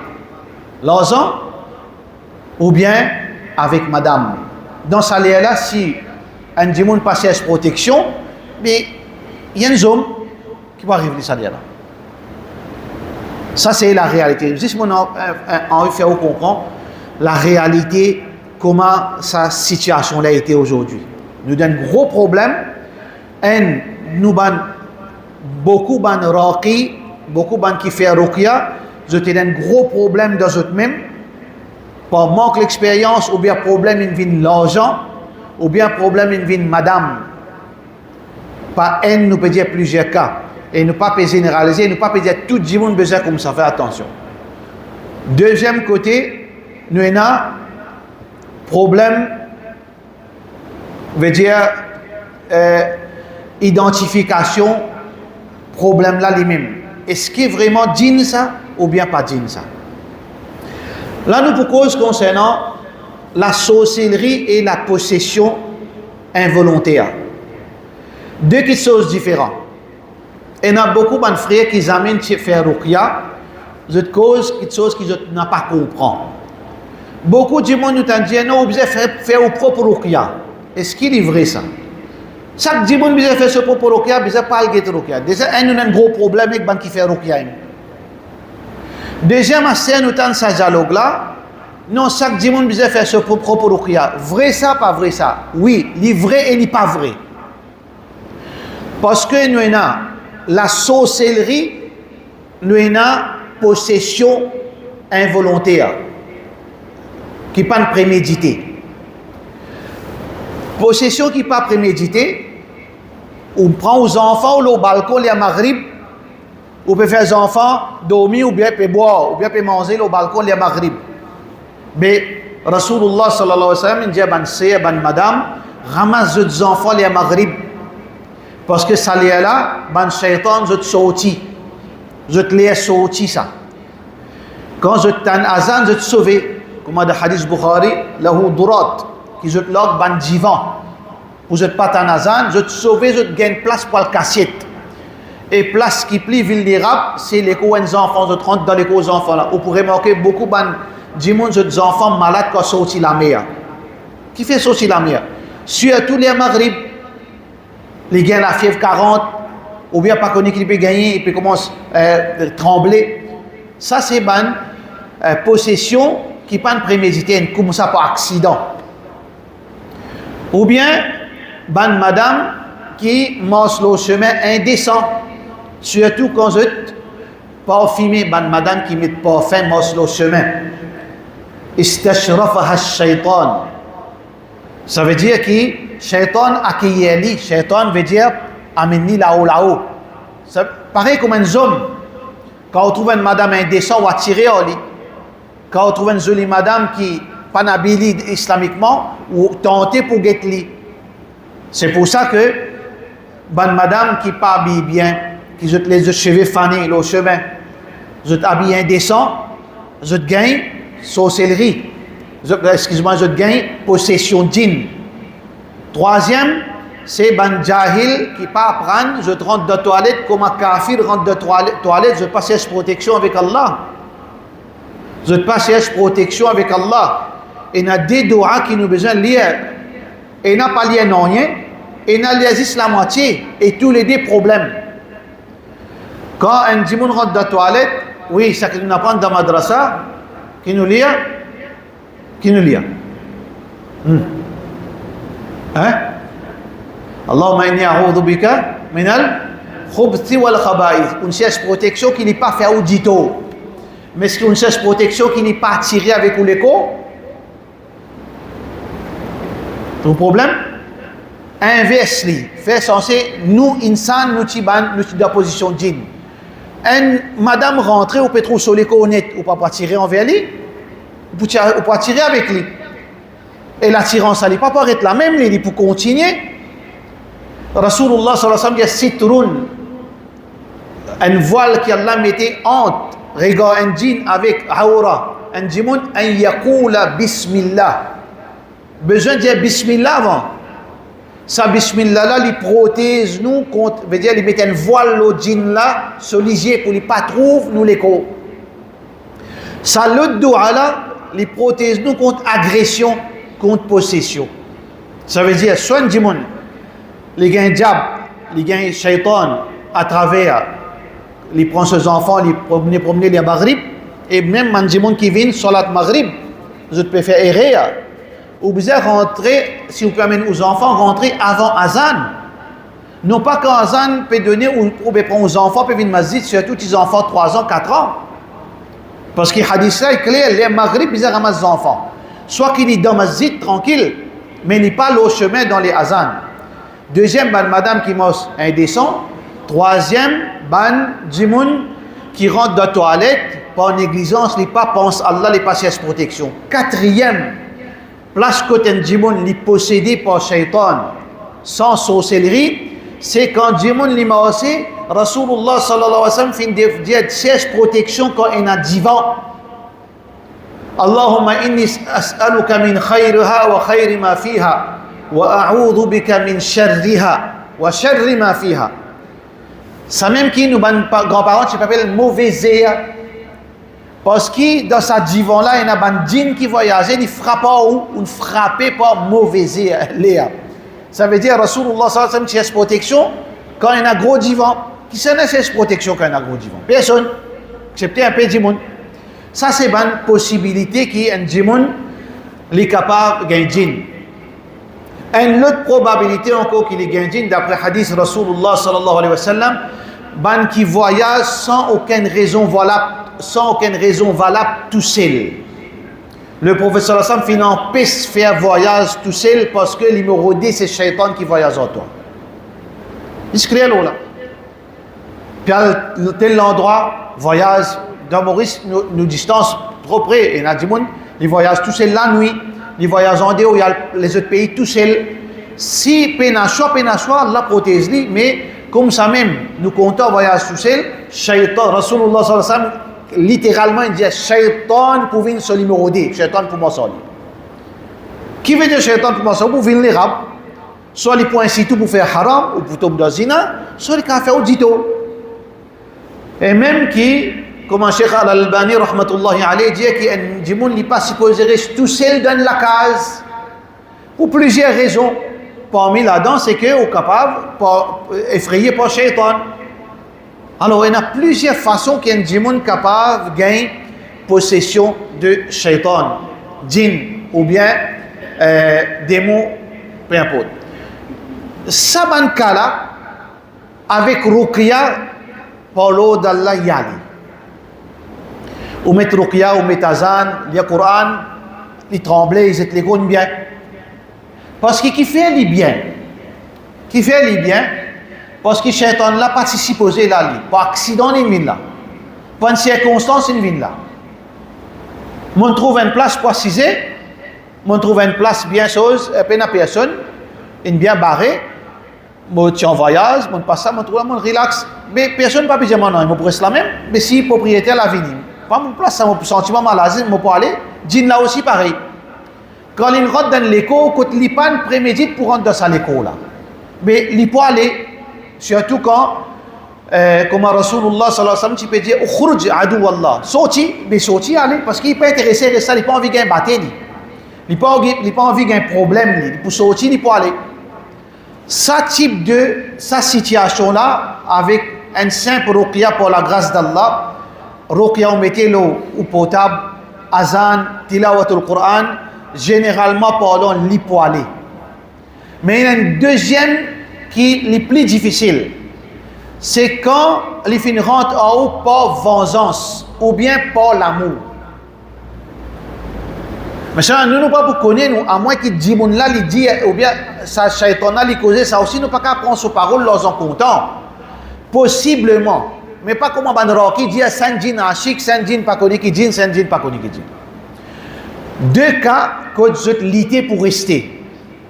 l'argent ou bien avec madame. Dans ce là, si un djinn passe à protection, mais il y a un homme qui va arriver à ce là. Ça c'est la réalité. Juste mon envie de faire comprendre la réalité, comment sa situation là été aujourd'hui. Nous avons un gros problème. Nous avons beaucoup de raqi, beaucoup de qui font ruqya. Nous avons un gros problème dans eux-mêmes. Par manque d'expérience, ou bien problème il vient l'argent, ou bien problème il vient madame. Pas un, nous peut dire plusieurs cas. Et ne pas généraliser, ne pas dire tout le monde besoin comme ça. Faire attention. Deuxième côté, nous avons problème, veut dire identification, problème là lui-même. Est-ce qu'il est vraiment djinn ça ou bien pas djinn ça? Là, nous pour cause concernant la sorcellerie et la possession involontaire. Deux choses différentes. Et il y a beaucoup de frères qui amènent à faire ruqya, c'est cause quelque chose qu'ils n'ont pas compris. Beaucoup de gens nous ont dit non, vous devez faire au propre ruqya. Est-ce qu'il est vrai ça? Chaque dimanche, il fait ce propos Rukia, il parle de Rukia. Déjà, il y a un gros problème avec les qui fait Rukia. Deuxième, c'est nous dans ce dialogue-là. Non, chaque dimanche, il fait ce propos Rukia. Vrai ça, pas vrai ça? Oui, il vrai et il pas vrai. Parce que nous avons la sorcellerie, nous avons possession involontaire, qui n'est pas préméditée. Possession qui n'est pas préméditée, on prend aux enfants au balcon, les maghrib, on peut faire les enfants dormir, ou bien peut boire, ou bien peut manger au balcon, les maghrib. Mais Rasulullah sallallahu alayhi wa sallam, il dit à ban seye, ban madame, ramasse les enfants les maghrib. Parce que ça est là, ban shaitan, je te sorti. Je te laisse sortir ça. Quand je t'en azan, je te sauve. Comme dans le hadith Bukhari, lahu durat, qui je te log ban divan. Pour je te pas t'en azan, je te sauve, je te gagne place pour le cassette. Et place qui plie ville d'Irab, c'est les enfants, je te rentre dans les enfants là. Vous pourrez remarquer beaucoup ban dis-moi, des enfants malades qui sont sortis la mer. Qui fait sortir la mer? Surtout les maghrib. Les gagnent la fièvre 40, ou bien pas connu qu'il peut gagner, il peut commencer à trembler. Ça, c'est une possession qui n'est pas préméditée, comme ça par accident. Ou bien, une madame qui mange le chemin indécent. Surtout quand je parfumé, une madame qui met parfum mange le chemin. Istashrafaha shaitan. Ça veut dire que shaitan accueilli. Shaitan veut dire amener là-haut. C'est pareil comme un homme. Quand on trouve une madame indécente, on va tirer au lit. Quand on trouve une jolie madame qui n'est pas habillée islamiquement, on tenter pour guetter lit. C'est pour ça que une madame qui n'est pas habillée bien, qui jette les cheveux fanés au chemin, jette habillé indécent, jette gagne sorcellerie. Excuse-moi, je gagne possession djinn. Troisième, c'est ban jahil qui pas apprendre, je rentre de toilette comme un kafir rentre de toilette, je passe chercher protection avec Allah. Je passe chercher protection avec Allah. Et il y a des doigts qui nous besoin de lire. Et il n'a pas lié non rien. Et il n'a lié la moitié. Et tous les deux problèmes. Quand un djimoun rentre de toilette, oui, ça que nous apprend dans la madrasa, qui nous lit. Qui nous lit? Hein? Allahumma inni a'udhu bika minal khubthi wal khaba'ith. On cherche protection qui n'est pas fait audito. Mais est-ce qu'on cherche protection qui n'est pas tirée avec l'écho? Ton problème? Inversely. Fait censé, nous, insan, nous tiban, nous de position djinn. Madame rentrée au pétro sur l'écho honnête, ou pas tirer envers lui? Ou pour tirer avec lui. Et l'attirance, ça n'est pas pour être la même, il pour continuer. Rasulullah sallallahu alayhi wa sallam dit sitrun, un voile qui Allah mettait entre, regarde un djinn avec aura, un djimoun, un yakoula bismillah. Besoin de dire bismillah avant. Ça bismillah là, il protège nous contre, veut dire, il met un voile au djinn là, sur les yeux pour ne pas trouver nous l'écho. Ça l'autre doigt là, il protège nous contre agression, contre possession. Ça veut dire, soit un djimoun, les gains diable, les gains shaitan, à travers, il prend ses enfants, il promener les maghrib, et même un djimoun qui vient, salat maghrib, je peux faire errer, ou bien rentrer, si vous pouvez amener aux enfants, rentrer avant Azan. Non pas quand Azan peut donner, ou bien prendre aux enfants, peut venir masjid, surtout les enfants 3 ans, 4 ans. Parce que le hadith là est clair, les maghrib, ils ramassent les enfants. Soit qu'il est dans masjid, tranquille, mais il n'est pas au chemin dans les Azan. Deuxième, madame qui mange indécent. Troisième, djimoun qui rentre dans la toilette, par négligence, il pas pense à Allah, il pas cherche protection. Quatrième, place côté un djimoun, il possédé par shaitan, sans sorcellerie, c'est quand djimoun il m'a aussi, Rasulullah sallallahu alayhi wa sallam fin de dire cherche protection quand il a divan. Allahumma inni as'aluka min khayriha wa khayri ma fiha wa a'udhu bika min sharriha wa sharri ma fiha. Ça même qui nous grands-parents qui s'appelle mauvais zéa. Parce que dans sa divan là, il y a un djinn qui voyageait, il frappait ou il frappait par mauvais zéa. Ça veut dire Rasulullah sallallahu alayhi wa sallam protection quand il y a un gros divan. Qui s'en est protection quand il y a un gros divan? Personne, excepté un peu de monde. Ça c'est une possibilité qui est un djimoun est capable de gagner. Une autre probabilité encore qu'il est gagné d'après hadith Rasulullah sallallahu alayhi wa sallam, ban qui voyage sans aucune raison valable tout seul. Le prophète sallallahu alayhi wa sallam finit en piste faire voyage tout seul parce que numéro 10 c'est Shaitan qui voyage en toi. Il se crée là. Puis à tel endroit, voyage dans Maurice, nous distance trop près. Et il y a des gens qui voyagent tout seul la nuit, ils voyagent en dehors, il y a les autres pays tout seul. Si pénachois, Allah protège lui, mais comme ça même, nous comptons voyage tout seul, Shaitan, Rasulullah sallallahu alayhi wa sallam, littéralement, il dit Shaitan pour venir sur le numéro 10, Shaitan pour m'en Qui veut dire Shaitan pour m'en pour venir les rab? Soit les points ici tout pour faire haram ou pour tomber dans zina, soit les faire au dito. Et même qui, comme Cheikh Al-Albani rahmatullahi alayhi dit qu'il y a n'est pas supposé rester tout seul dans la case pour plusieurs raisons. Parmi là-dedans, c'est qu'on est capable d'effrayer par Shaitan. Alors, il y a plusieurs façons qu'il y a un djinn capable de gagner possession de Shaitan, djinn ou bien démon, peu importe. Ça, dans ce cas-là, avec Ruqya, Paulo d'Allah Yali. Ou mettre Ruqya, ou mettre Azan, le Coran, ils tremblaient, ils étaient les gros bien. Parce que qui fait les biens, parce que Shaitan là participe aux là, par accident il vient là, par une circonstance il vient là. On trouve une place précisée, on trouve une place bien chose, peine à personne, une bien barrée, on tient en voyage, on passe ça, on trouve là, on relax, mais personne ne peut pas dire non, on pourrait se la même, mais si le propriétaire l'a venu, pas mon place, ça mon sentiment malaise, on peut aller, djinn là aussi pareil. Quand il rentre dans l'écho, quand il pas prémédite pour rentrer dans sa l'écho là. Mais il peut aller, surtout quand, comme Rasulullah sallallahu alayhi wa sallam, tu peux dire, Ukhruj adu Allah. Sorti, mais sorti, aller, parce qu'il n'est pas intéressé à ça, il n'a pas envie de gagner bataille. Il n'a pas envie de gagner un problème. Il peut sortir, il peut aller. Ça type de, sa situation là, avec un simple ruqya pour la grâce d'Allah, ruqya on mettait l'eau au potable, azan, tilawatul Qur'an, généralement parlant, l'y peut aller. Mais il y a une deuxième qui est plus difficile. C'est quand les filles rentrent en haut par vengeance ou bien par l'amour. Mais ça, nous ne pouvons pas connaître, à moins que Djimoun là, il dit, ou bien ça, Shaitan là, il cause ça aussi, nous ne pouvons pas prendre sur parole, leurs en comptant. Possiblement. Mais pas comme un Rocky dit, Saint Djinn Ashik, Saint Djinn pas connu qui Djinn, Saint Djinn pas connu qui Djinn. Deux cas que je lutte pour rester.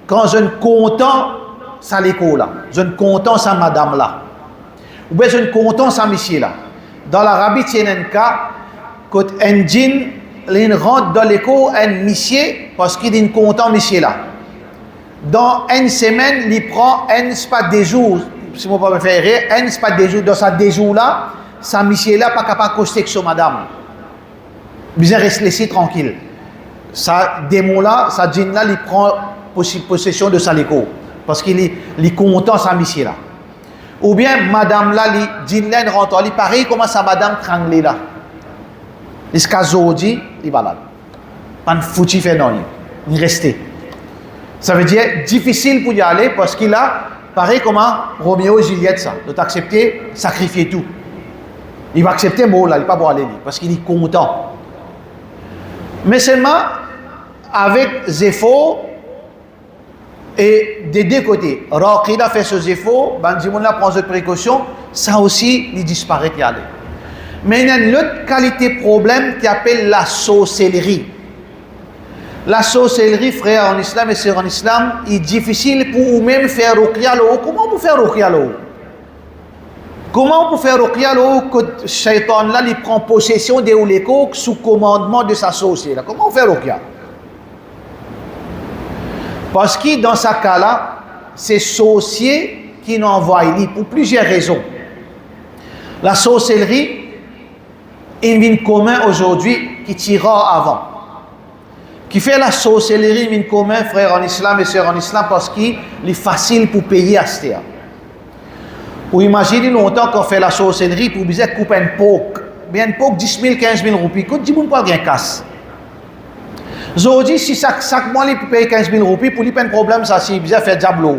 Quand je ne content ça l'école là, je ne content ça madame là, ou bien je ne content ça monsieur là. Dans l'Arabie, il y a un cas quand un djinn il rentre dans l'école un monsieur parce qu'il est content monsieur là. Dans une semaine, il prend un spat des jours, si vous ne pouvez pas me faire rire, un spat des jours dans sa des jours là, ça monsieur là pas capable de coster sur madame. Bien rester laissé tranquille. Ça démon là, ça djinn là, il prend possession de sa léco parce qu'il est content sa mission là. Ou bien madame là, il djinn là rentre, il pareil comment sa madame tranglée là. Il se casse aujourd'hui, il va là. Pas de foutu fait non, il reste. Ça veut dire difficile pour y aller parce qu'il a pareil comment Roméo et Juliette ça, de t'accepter, sacrifier tout. Il va accepter bon là, il pas pour aller parce qu'il est content. Mais seulement avec efforts et des deux côtés. Raqida fait ses efforts, Bandimouna prend ses précautions, ça aussi, il disparaît y aller. Mais il y a une autre qualité problème qui appelle la sorcellerie. La sorcellerie, frère, en islam et sœurs en islam, est difficile pour vous-même faire ruqya l'eau. Comment vous faire ruqya l'eau? Comment on peut faire ruqya l'eau que Shaitan là, il prend possession des ouléko sous commandement de sa sorcière? Comment on fait ruqya? Parce que dans ce cas-là, c'est sorcier qui nous envoie pour plusieurs raisons. La sorcellerie est une commun aujourd'hui qui tira avant. Qui fait la sorcellerie, min commun, frère en islam et sœurs en islam, parce qu'il est facile pour payer à ce terre. Ou imaginez longtemps qu'on fait la sorcellerie pour bien couper un poke. Bien un poke 10 000, 15 000 roupies. Quand 10 000 pas gain casse. Aujourd'hui, si chaque mois, il peut payer 15 000 roupies, pour lui, pas de problème, ça, si bien fait diablo.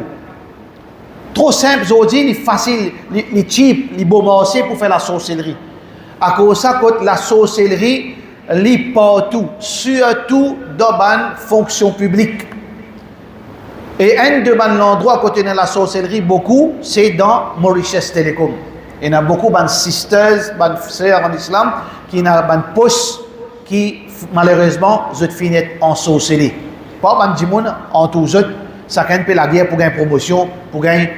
Trop simple, aujourd'hui, il est facile, il est cheap, il est beau marché pour faire la sorcellerie. À cause de ça, la sorcellerie, lit partout, surtout dans la fonction publique. Et un de l'endroit côté de la sorcellerie, beaucoup, c'est dans Mauritius Telecom. Il y a beaucoup de sisters, de sœurs en islam, qui ont des postes qui, malheureusement, finissent en sorcellerie. Pas de gens en tous autres, chacun peut la guerre pour gagner promotion, pour gagner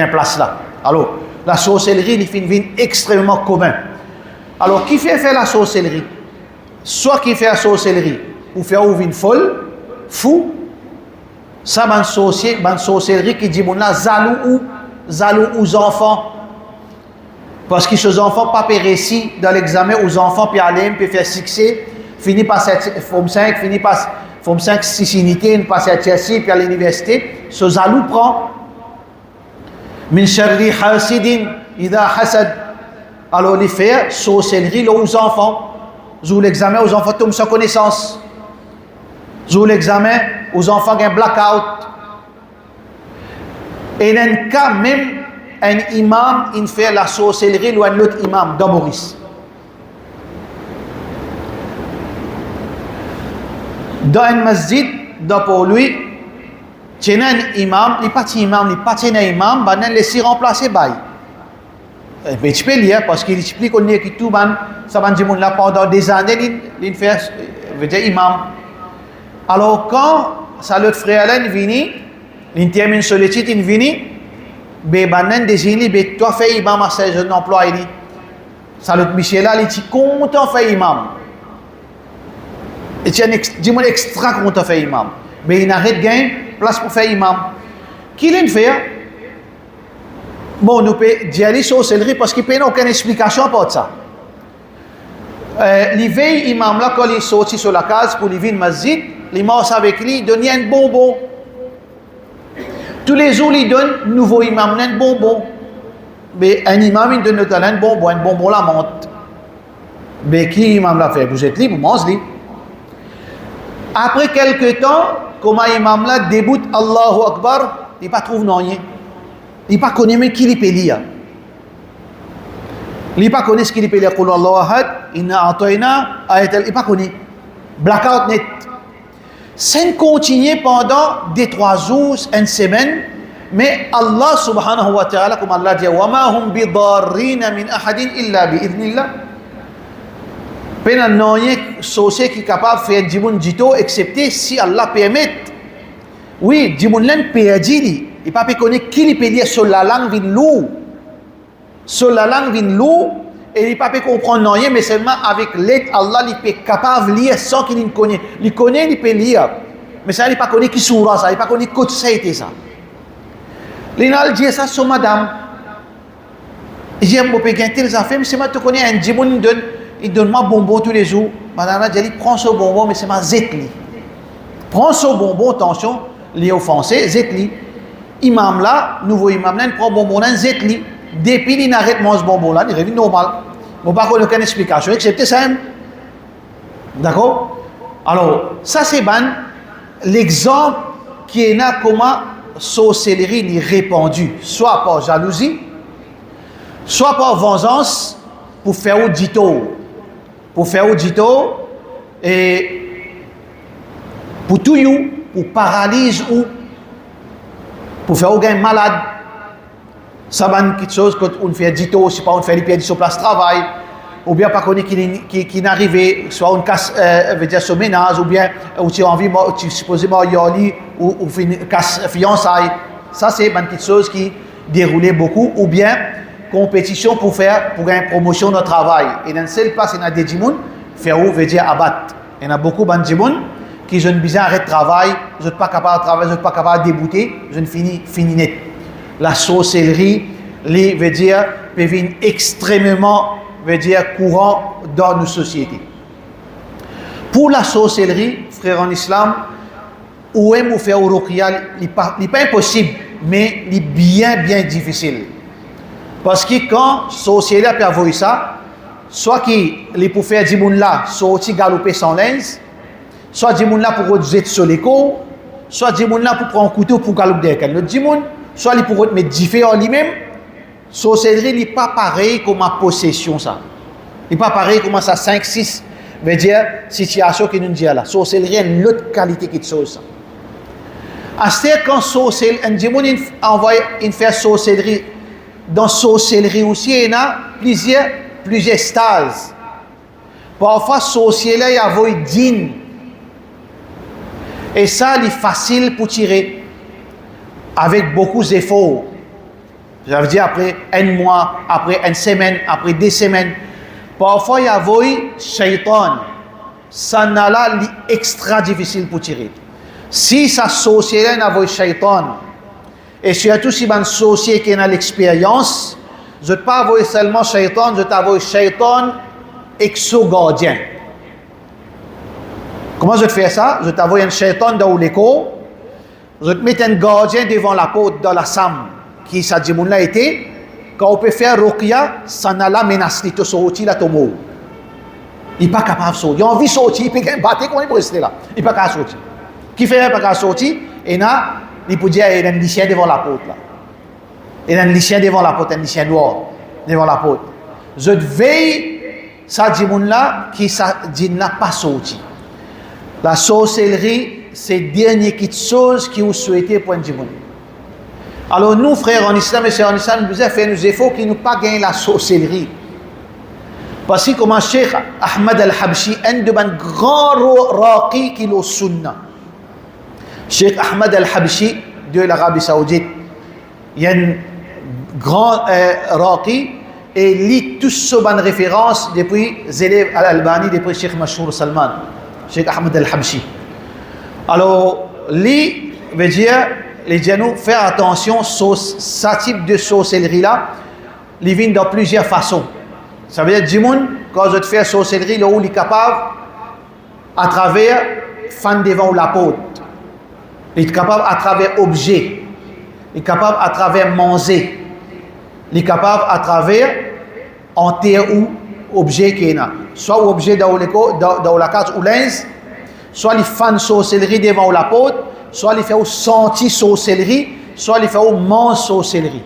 place là. Alors, la sorcellerie, il est extrêmement commun. Alors, qui fait faire la sorcellerie? Soit qui fait la sorcellerie, ou faire ouvrir une folle, fou, ça c'est une sorcellerie qui dit bon là, zalou aux enfants. Parce que ces enfants pas réussi dans l'examen, aux enfants puis aller, puis faire succès, finit par cette forme 5, finit par forme 5, 6 unités, passe à Chelsea, puis à l'université, ce zalou prend. Min sharri hasidin, idha hasad. Alors, il fait sorcellerie là aux enfants. Zou l'examen aux enfants tombent sans connaissance. Zou l'examen aux enfants qui ont un blackout. Et dans un cas, même un imam, il fait la sorcellerie ou un autre imam dans Maurice. Dans un masjid, pour lui, il y a un imam, il n'est pas un imam, il laisse remplacer by. Mais tu peux lire parce qu'il explique qu'on est qui tout ça va dire là pendant des années il fait veut dire imam. Alors quand ça l'autre frère là vient, il termine sur le titre il vient, ben banan désigné ben toi fais imam à ce jeune emploi il ça l'autre Michel là il est content faire imam. Et tu dis-moi extra content faire imam. Mais il n'arrête gain place pour faire imam. Qui l'en fait? Bon, nous pouvons dire les sorcelleries parce qu'il n'y a aucune explication pour ça. L'hiver, imam là, quand il est sorti sur la case pour venir au masjid, il mange avec lui, il donne un bonbon. Tous les jours, il donne un nouveau imam un bonbon. Mais un imam, il donne un bonbon la monte. Mais qui imam l'a fait? Vous êtes libre, vous mangez. Après quelques temps, comme imam là débute Allahu Akbar, il ne pas trouve rien. Il ne pas connaît même qui il peut lire. Il ne pas connaît ce qu'il peut lire. Qul Allahu ahad, inna a'tayna ayatal. Il ne pas connaît. Blackout net. Ça continue pendant 2-3 jours, une semaine. Mais Allah subhanahu wa ta'ala, comme Allah dit, wa ma hum bidarrina min ahadin illa bi idnillah. Penan noye sauce qui est capable de faire du monde dito, excepté si Allah permet. Oui, du monde l'en perdu. Il ne peut pas connaître qui il peut lire sur la langue vin loup. Sur la langue vin loup, et il ne peut pas comprendre rien, mais seulement avec l'aide Allah, il peut être capable de lire sans qu'il ne connaisse. Il connaît, il peut lire. Mais ça, il ne peut pas connaître qui soura ça, il ne peut pas connaître quoi ça a été ça. Il a dit ça sur madame. Il dit, je peux gagner les affaires, mais c'est moi qui connais un djimoun, il donne moi bonbon tous les jours. Madame a dit, prends ce bonbon, mais c'est ma zetli. Prends ce bonbon, attention, les offensés, zetli. Imam là, nouveau imam là, il prend bonbon là, zetli. Depuis il arrête manger bonbon là, il revient normal. Bon, pas qu'on ait aucune explication, excepté ça. D'accord? Alors, ça c'est l'exemple qui est là comment sorcellerie est répandue, soit par jalousie, soit par vengeance, pour faire audito. Pour faire audito et pour tout you, pour paralyser ou pour faire aucun malade. Ça va quelque chose quand on fait dito, c'est pas on fait les pieds sur place de travail, ou bien pas connaître qui n'arrive, soit on casse, veut dire sur ménage, ou bien ou tu as envie, tu supposément y aller ou casse fiançailles. Ça c'est une petite chose qui déroulait beaucoup, ou bien compétition pour une promotion de travail. Et dans cette place, il y a des gens faire où veut dire abattre. Il y a beaucoup de gens qui ont besoin d'arrêter de travail, ils ne sont pas capables de travailler, ils ne sont pas capables de débouter, ils ont fini net. La sorcellerie, veut dire, peut venir extrêmement, veut dire, courant dans nos sociétés. Pour la sorcellerie, frère en islam, ou aime ou faire ruqya, il n'est pas impossible, mais il est bien difficile. Parce que quand société a vu ça, soit qu'il pour faire du monde là, sorti galoper sans lens, soit du monde là pour jeter sur l'écho, soit du monde là pour prendre un couteau pour galoper derrière le du monde, soit il pour mettre différent lui-même. Sorcellerie n'est pas pareil comme ma possession ça. Il n'est pas pareil comme ça 5 6 veut dire situation que nous disons là. Sorcellerie est une autre qualité que de chose. À ce quand sorcellerie, un démon envoie une faire sorcellerie. Dans sorcellerie aussi, il y a plusieurs stages. Parfois, sorcellerie, il y a un djinn. Et ça, il est facile pour tirer. Avec beaucoup d'efforts. Ça veut dire après un mois, après une semaine, après 2 semaines. Parfois, il y a un shaitan. Ça n'a là, c'est extra difficile pour tirer. Si ça sorcellerie, il y a un shaitan. Et surtout si un sorcier qui a l'expérience, je ne pas avoir seulement shaitan, je t'avoue shaitan exo-gardien. Comment je te fais ça? Je t'avoue un shaitan dans l'écho, je te mets un gardien devant la porte dans la sam, qui ça dit mon là été, quand on peut faire ruqya, ça n'a la menace, il te sorti là, tomo. Il n'est pas capable de sortir. Il a envie de sortir, il peut battre, comment il peut rester là? Il n'est pas capable de sortir. Qui fait pas capable de sortir? Et là, il peut dire, il y a un lycéen devant la porte là. Il y a un lycéen devant la porte, un lycéen noir devant la porte. Je veille, ça dit mon là, qui ça dit n'a pas sorti. La sorcellerie, c'est la dernière chose qui vous souhaitez pour un démon. Alors nous, frères en islam et sœurs en islam, nous devons faire nos efforts qui nous pas gagner la sorcellerie. Parce que comme Cheikh Ahmed al-Habshi, un de mes grands raqis qui est le sunna. Cheikh Ahmed al-Habshi de l'Arabie Saoudite, il y a un grand raqi et il lit tous ces bonnes références depuis les élèves al-Albani, depuis Cheikh Mashour Salman, Cheikh Ahmed al-Habshi. Alors, lui veut dire, les gens faire attention sur ce type de sorcellerie là, il vient dans plusieurs façons. Ça veut dire, Jimoun, quand je te fais sorcellerie, là où il est capable, à travers fan devant la porte. Il est capable à travers objet. Il est capable à travers manger. Il est capable à travers enterre ou objet qui est là. Soit objet dans la case ou lens, soit il fait sorcellerie devant la porte, soit il fait sentir sorcellerie, soit il fait mange sorcellerie.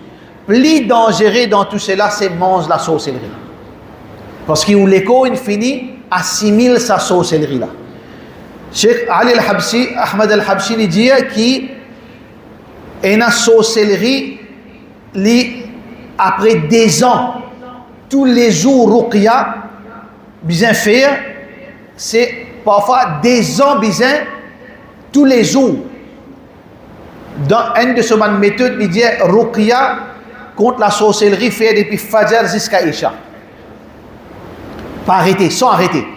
Plus dangereux dans tout cela, c'est mange la sorcellerie. Parce que l'écho, il finit, assimile sa sorcellerie là. Cheikh Ali al-Habshi, Ahmed al-Habshi, il dit qu'il y a une sorcellerie après 2 ans, tous les jours, ruqya, bien faire, c'est parfois 2 ans, bien, tous les jours. Dans une de ces méthodes, il dit ruqya contre la sorcellerie fait depuis Fajr jusqu'à Isha. Pas arrêter, sans arrêter.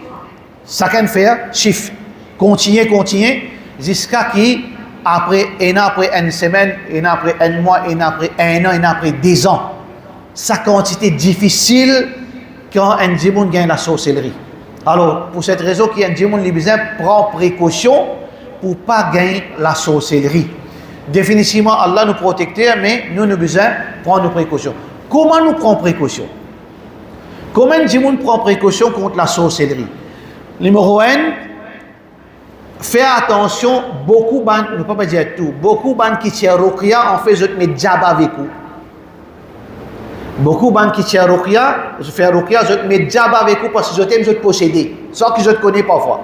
Chacun fait chiffre. Continuer, jusqu'à qui, après une semaine, après un mois, après 1 an, après 2 ans, sa quantité difficile quand un démon gagne la sorcellerie. Alors, pour cette raison, qu'il y a un démon, il a besoin de prendre précaution pour ne pas gagner la sorcellerie. Définitivement, Allah nous protecteur, mais nous avons besoin de prendre nos précautions. Comment nous prenons précaution? Comment un démon prend précaution contre la sorcellerie? Numéro 1, faire attention, beaucoup de gens, ne peut pas dire tout, beaucoup de gens qui tirent ruqya, en fait, je te mets djab avec vous. Beaucoup de gens qui tirent ruqya, je fais ruqya, je te mets djab avec vous parce que je t'aime, je te posséder, sans que je te connais parfois.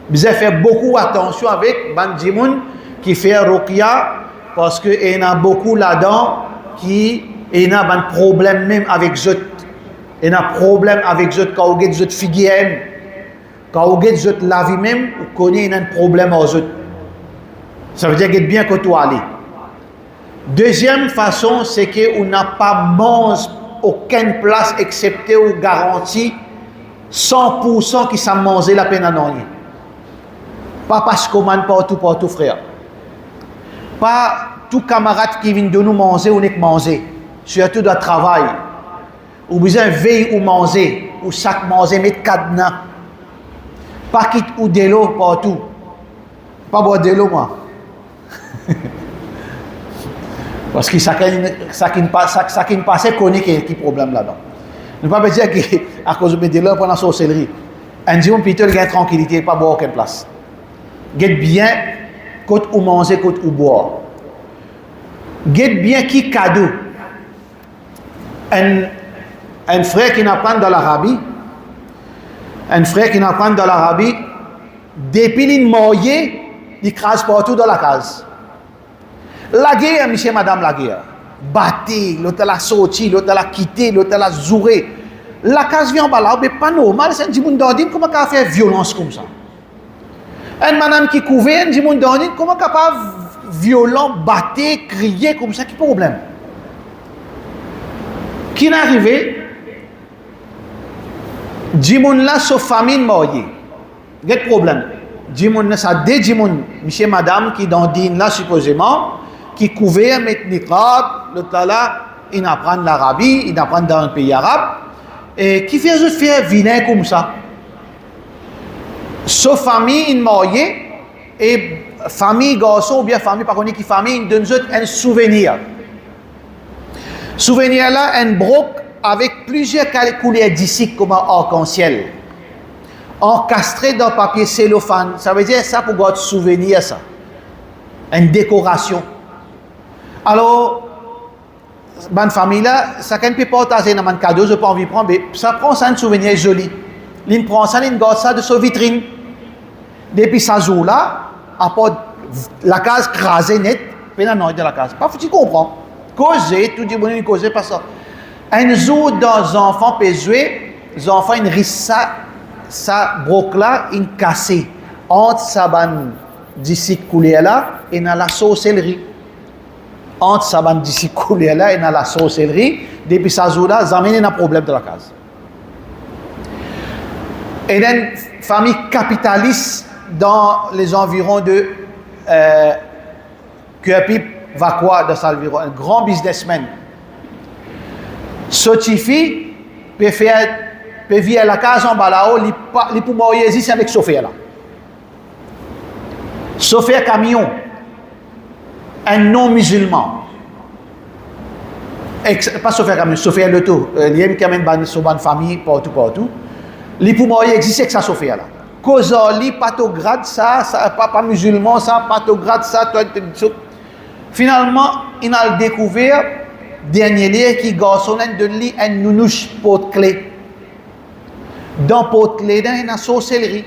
Vous devez faire beaucoup attention avec les gens qui font ruqya parce qu'il y en a beaucoup là-dedans qui ont un problème même avec eux. Il y a un problème avec eux quand vous êtes figuier. Quand vous êtes la vie même, vous connaissez un problème aux autres. Ça veut dire que vous êtes bien côtoyé. Deuxième façon, c'est qu'on n'a pas mangé aucune place excepté ou garantie 100% qui s'en mangé la peine à rien. Pas parce qu'on mange partout, frère. Pas tout camarade qui vient de nous manger ou n'est que manger. Surtout dans le travail. Ou besoin veiller ou manger, ou chaque manger mettre cadenas. Pas quitte ou de l'eau partout. Pas boire de l'eau, moi. Parce que ça qui ne passe connaît qu'il y a un problème là-dedans. Ne pas me dire qu'à cause de l'eau, pendant la sorcellerie, un jour, plutôt, il y a une tranquillité, pas boire aucune place. Guette bien, côté où manger, côté où boire. Guette bien qui cadeau. Un frère qui n'apprend dans l'Arabie, depuis qu'il moyen, il crase partout dans la case. La guerre, monsieur, madame, la guerre. Batté, l'autre l'a sorti, l'autre l'a quitté, l'autre l'a zouré. La case vient en bas là, mais pas normal, c'est un petit monde d'ordine, comment qu'à faire violence comme ça? Un madame qui couvait, un petit monde d'ordine, comment qu'à pas violent, battre, crier comme ça, qui problème? Qui n'est arrivé? Dimoun là, sauf famille mariée. Quel problème? Dimoun là, ça des dimoun, monsieur, madame, qui dans dîne là, supposément, qui couvert, mettre niqab, le là, ils apprennent l'Arabie, ils apprennent dans un pays arabe, et qui fait juste faire vilain comme ça. Sauf famille, une mariée, et famille garçon, ou bien famille, par contre, qui famille, ils donnent un souvenir. Souvenir là, un broc avec plusieurs couleurs d'ici comme un arc-en-ciel. Encastré dans papier cellophane. Ça veut dire ça pour garder souvenir, ça. Une décoration. Alors, bonne famille là, ça ne peut pas partager dans mon cadeau, je n'ai pas envie de prendre, mais ça prend ça un souvenir joli. Il prend ça, il garde ça de sa vitrine. Depuis ça jour là, à part la case crasée net, puis dans la case. Pas faut-il comprendre. Causer, tout le monde causer pas ça. Un jour, dans les enfants peuvent jouer, les enfants, ils risquent ça broc là, ils cassent. Entre sa bande d'ici coulée là, et dans la sorcellerie. Entre sa bande d'ici coulée là, et dans la sorcellerie, depuis ça jour là, ils amènent un problème de la case. Et une famille capitaliste dans les environs de Kuapip, Vakwa, de Salviro, un grand businessman. Sotifi peut vivre à la case en bas là-haut, il peut mourir ici avec Sophia là. Sophia Camion, un non-musulman. Pas Sophia Camion, Sophia Leto, il y a une famille partout. Les poumons existent avec ça, Sophia là. Cause li patograde ça, pas musulman, ça patograde ça, finalement, il a découvert dernier lieu qui garçon de lui un nounouche porte-clé. Dans porte-clé, il y a une sorcellerie.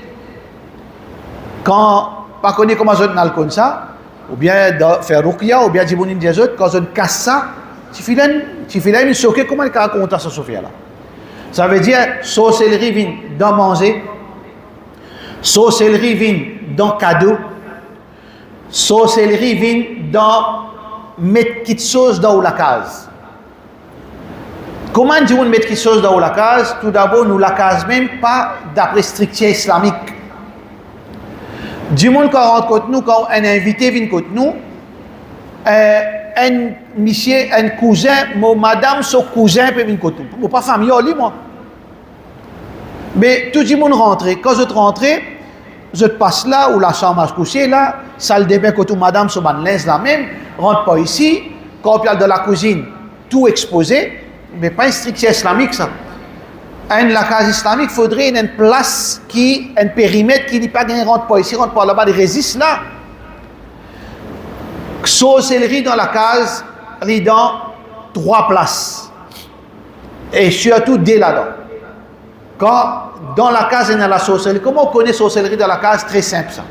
Quand pas connu comment je n'ai comme ça, ou bien faire ruqya, ou bien dire des autres, quand je casse ça, tu fais une choquée, comment il raconte ça, Sophia là? Ça veut dire, sorcellerie vient dans manger, sorcellerie vient dans cadeau, sorcellerie vient dans mettre quelque chose dans la case. Comment dit-on mettre quelque chose dans la case? Tout d'abord, nous la case même pas d'après stricture islamique. Dis-moi quand on rentre contre nous, quand un invité vient contre nous, un monsieur, un cousin, madame, son cousin peut venir contre nous. Pas famille, moi. Mais tout le monde rentre. Quand je rentre, je passe là, où la chambre à se coucher là, salle de bain, côté madame, son linge là même, rentre pas ici, quand on parle de la cuisine, tout exposé, mais pas une stricture islamique ça. La case islamique, il faudrait une place un périmètre qui dit pas qu'il ne rentre pas ici, rentre pas là-bas, il résiste là. Sorcellerie dans la case, il y a dans 3 places. Et surtout dès là-dedans. Quand dans la case, il y a la sorcellerie. Comment on connaît sorcellerie dans la case? Très simple ça.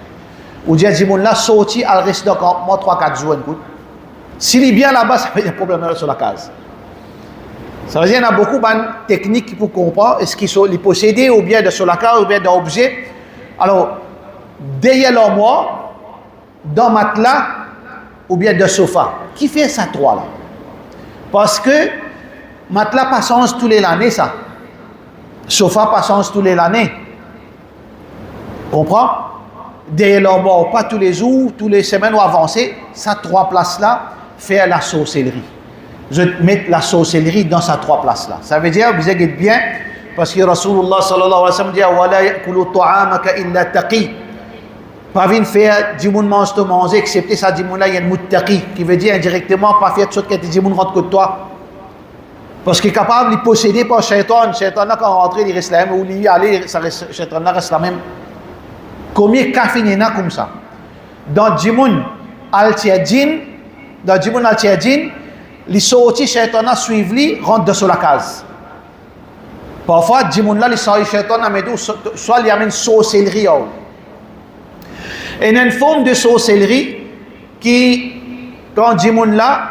Ou dire, dis-moi là, sorti, elle reste dans moi 3-4 jours. S'il est bien là-bas, ça fait des problèmes sur la case. Ça veut dire qu'il y a beaucoup de techniques pour comprendre est-ce qu'ils sont les possédés ou bien sur la case ou bien dans l'objet. Alors, derrière l'armoire, dans le matelas ou bien dans le sofa. Qui fait ça 3 là? Parce que matelas pas change tous les années ça. Sofa pas change tous les années. Comprends? Derrière l'armoire, pas tous les jours, tous les semaines ou avancées, ça 3 places là, faire la sorcellerie. Je mets la sorcellerie dans ces 3 places là. Ça veut dire, vous êtes bien, Parce que Rasulullah sallallahu alayhi wa sallam dit wala yakulu ta'amaka illa taqi. Pas venir faire du monde mange te manger, excepté ça du monde là il y a un muttaqi qui veut dire indirectement pas faire de choses que du monde rentre que toi. Parce qu'il est capable de posséder par shaitan. Shaitan là quand rentrer il reste la même ou lui aller ça reste shaitan là reste la même. Combien de cas il y en a comme ça? Dans du monde al-tiadjin, dans du monde al-tiadjin, les sorties shaitan là suivent lui rentre dans la case. Parfois du monde là les sorties shaitan là mais soit il y a une sorcellerie. Et il y a une forme de sorcellerie qui, quand du monde là,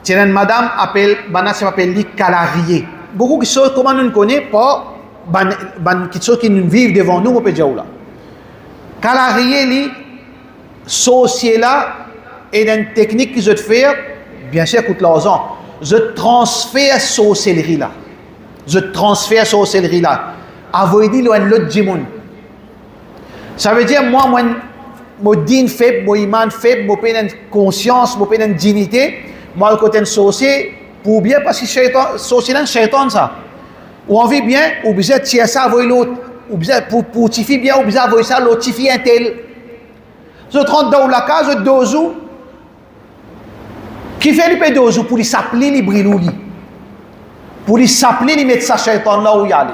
c'est une madame appelle, s'appelle les calariés. Beaucoup de choses, comment nous ne connaissons pas, qui sont qui nous vivent devant nous, on peut dire là. Calariés, les sorciers là, et une technique qu'ils ont fait, bien sûr, coûte l'argent. Je transfère sorcellerie là. Je transfère sorcellerie là. Avoidez l'autre du monde. Ça veut dire, moi, mon din faible, mon iman faible, mon peine de conscience, mon peine de dignité, moi, le côté de sorcier, pour bien, parce que sorcier, c'est un shaitan, ça. Ou on vit bien, ou bien, tirer ça, avoir l'autre. Ou bien, pour tirer bien, ou bien, avoir ça, l'autre, tirer un tel. Je rentre dans la case, je dozou. Qui fait le dozou pour lui s'appeler, les brilous, pour lui s'appeler, les mettre ça, shaitan, là où il y a.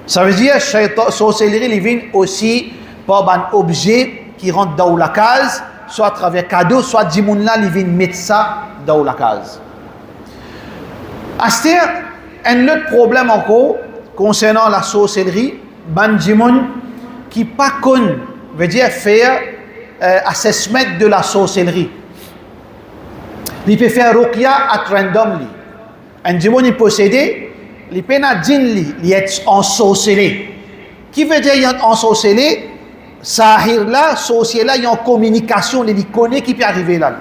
Ça veut dire que sorcellerie il vient aussi par un objet qui rentre dans la case, soit à travers cadeau, soit du monde là, il vient mettre ça dans la case. C'est un autre problème encore concernant la sorcellerie, du monde qui pas connu, veut dire faire assessment de la sorcellerie. Il peut faire ruqya at random. Un du monde il possède. Les pénadines, ils sont ensorcelés. Qui veut dire ensorcelé? Sahir là, sorcier là, ils ont communication, ils connaissent qui peut arriver là.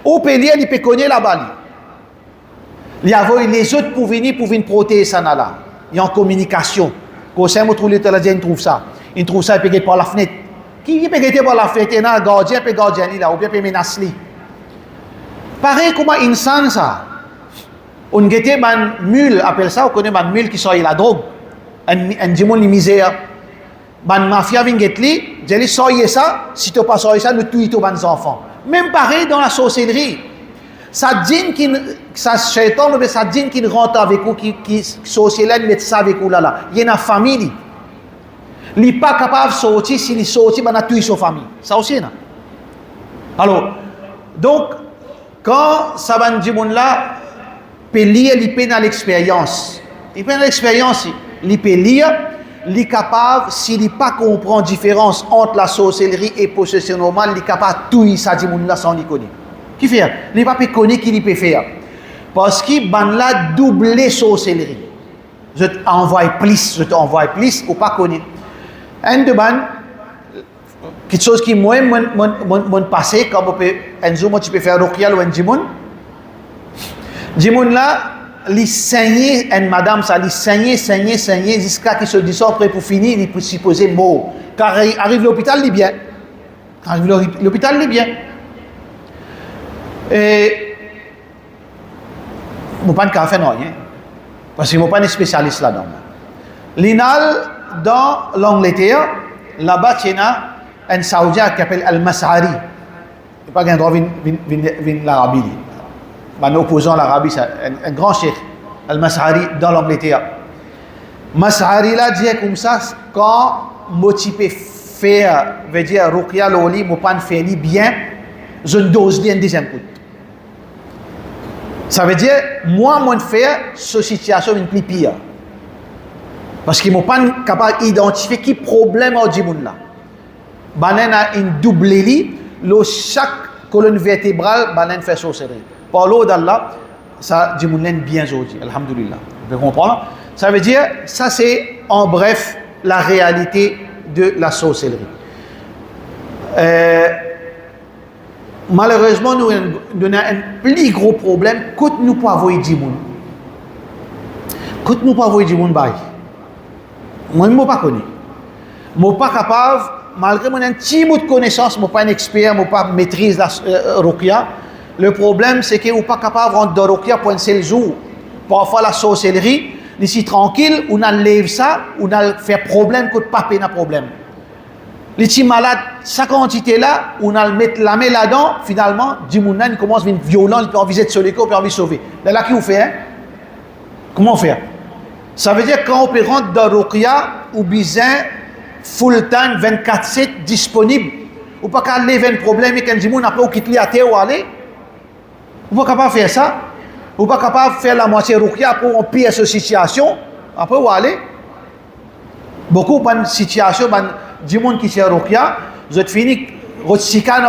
Au pays, ils peuvent connaître là-bas. Il y a les autres pour venir protéger ça là. Ils ont communication. Quand ça, les Italiens trouvent ça. Ils trouvent ça, ils peuvent par la fenêtre. Qui peut gagner par la fenêtre? Il y a un gardien, peut gardien là, ou bien peut menacer. Pareil comme un insan ça. On gete man mule, appelle ça, on connaît man mule qui sort la drogue. Un dimon de misère. Man mafia vient get li, j'ai sort ça, si tu pas sort ça, nous tuons tous les enfants. Même pareil dans la sorcellerie. Ça djinn qui, ça shaitan, ça djinn qui rentre avec vous, qui sorcier met ça avec vous là. Il y a une famille. Il n'est pas capable de sortir, s'il sortit, il a tué sa famille. Ça aussi, non? Alors, donc, quand ça va dire là, peut lire, il peut dans l'expérience. Il peut dans l'expérience, il peut lire, il est capable, s'il n'est pas comprend la différence entre la sorcellerie et la possession normale, il est capable de tout ça dit là sans le connaître. Qui fait? Il n'est pas connaître qui il peut faire. Parce qu'il a doublé sorcellerie. Je t'envoie plus, ou pas connaître. Un de ban, quelque chose qui moi, mon passé, comme un jour, tu peux faire ruqya ou un djimoun. Djimoun là, il saignait, une madame, ça, il saignait, jusqu'à qu'il se dise après pour finir, il peut s'y poser mort. Car il arrive à l'hôpital, il est bien. Quand il arrive à l'hôpital, il est bien. Et, je ne peux pas faire non, parce que je ne suis pas un spécialiste là-dedans. L'inal, dans l'Angleterre, là-bas, il y a un Saoudien qui s'appelle Al-Mas'ari. Il n'y a pas un droit de venir l'Arabie. Un opposant à l'Arabie, c'est un grand cheikh, Al-Mas'ari, dans l'Angleterre. Mas'ari là dit comme ça, quand moi tu peux faire, veut dire, ruqya l'oli, moi pas faire bien, je ne dose bien un deuxième coup. Ça veut dire, moi, je faire cette situation une plus pire. Parce qu'ils ne sont pas capables d'identifier qui problème au djimoun là. Banen a une double lit, chaque colonne vertébrale, banen fait sorcellerie. Par l'eau d'Allah, ça djimoun bien aujourd'hui, alhamdoulilah. Vous pouvez comprendre? Ça veut dire, ça c'est en bref la réalité de la sorcellerie. Malheureusement, nous avons un plus gros problème quand nous pas avoir djimoun. Quand nous pas avoir djimoun, moi, je ne pas connais. Je ne suis pas capable, malgré mon un petit bout de connaissance, je ne suis pas un expert, je ne pas maîtrise la ruqya. Le problème, c'est que je ne suis pas capable de rentrer dans la ruqya pour un seul jour. Parfois, la sorcellerie, Ici tranquille, on a lève ça, on a fait problème que pas peine problème. Les petits malades, sa quantité là, on a mettre la main là-dedans, finalement, Dimouna, il commence à devenir violent, il peut envisager de sauver, il peut envisager de sauver. Là, qui vous fait, hein? Comment faire? Ça veut dire quand on peut rentrer dans Ruqya, ou besoin full time, 24/7, disponible. Ou pas qu'à lever un problème et quand Dimouna après, on quitte lui à terre ou aller. Ou pas capable de faire ça. Ou pas capable de faire la moitié Ruqya pour pire cette situation. Après, où aller? Beaucoup de situations, du monde qui fait Ruqya, vous êtes fini, votre sikano,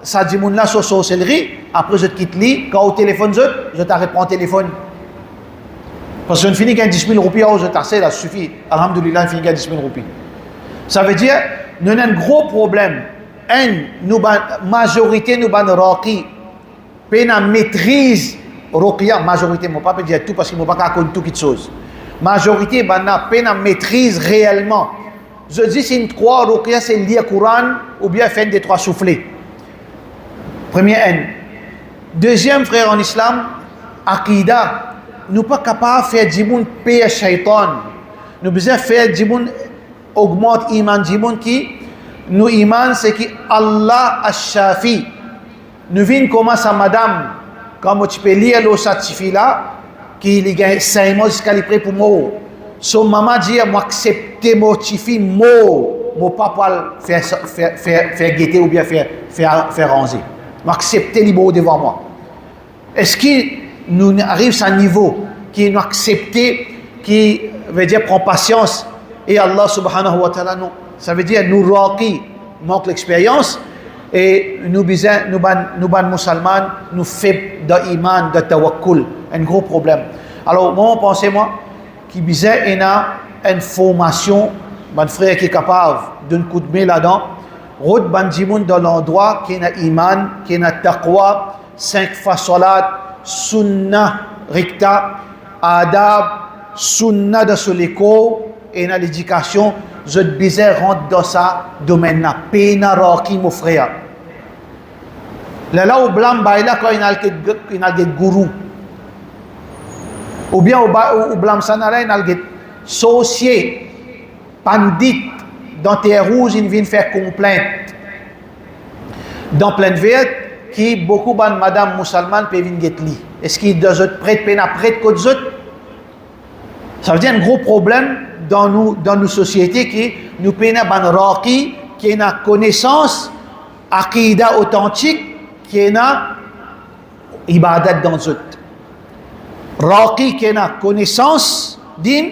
ça dit monde là sur sorcellerie, après vous quitte lui, quand au téléphone, vous arrêtez prendre le téléphone. Parce que vous fini gagne 10 000 roupies, vous êtes assez, là, suffit. Alhamdulillah, vous fini gagne 10 000 roupies. Ça veut dire, nous avons un gros problème. Nous, majorité, nous avons Raqi, peine maîtrise Ruqya, majorité, je ne peux pas dire tout parce qu'il ne peut pas connaître tout quelque chose. Majorité, nous avons peine maîtrise réellement. Je dis, c'est une croix, Ruqya, c'est lire le Coran ou bien faire des 3 soufflets. Premier N. Deuxième, frère en islam, Aqidah. Nous ne sommes pas capables de faire du monde payer shaitan. Nous besoin faire du monde augmente l'iman du monde qui, nous iman, c'est que Allah Ash-Shafi. Nous venons comme ça, madame, quand tu peux lire le certificat là, qui est 5 mois jusqu'à l'épée pour moi. So maman dit, moi accepter mon tifi, mon papa faire guetter ou bien faire ranger. Moi accepter libre devant moi. Est-ce que nous arrivons à un niveau qui nous accepter, qui veut dire prend patience et Allah subhanahu wa ta'ala non. Ça veut dire nous Raqi manque l'expérience et nous musulmans nous fait d'iman, de tawakkul, un gros problème. Alors moi pensez-moi qui bizarre une formation, mon frère qui est capable d'un coup de main là-dedans, route bandimoun dans l'endroit qui a iman, qui a taqwa, 5 fois salat, sunnah rikta, adab, sunnah de l'école et dans l'éducation, je bizarre rentre dans ça domaine-là, pena Raqi mon frère. Là où blanc baila quand il a des gourous. Ou bien au blanc sanala il a des sorciers, pandit dans terre rouge ils viennent faire complainte. Dans pleine verte qui beaucoup de madame musulmane peuvent venir getli. Est-ce qu'ils doivent prêter pena prête que d'autres? Ça veut dire un gros problème dans nos sociétés qui nous pena ban Raqi qui a une connaissance aqida authentique qui a une ibadat dans eux. Raqi qui a une connaissance din,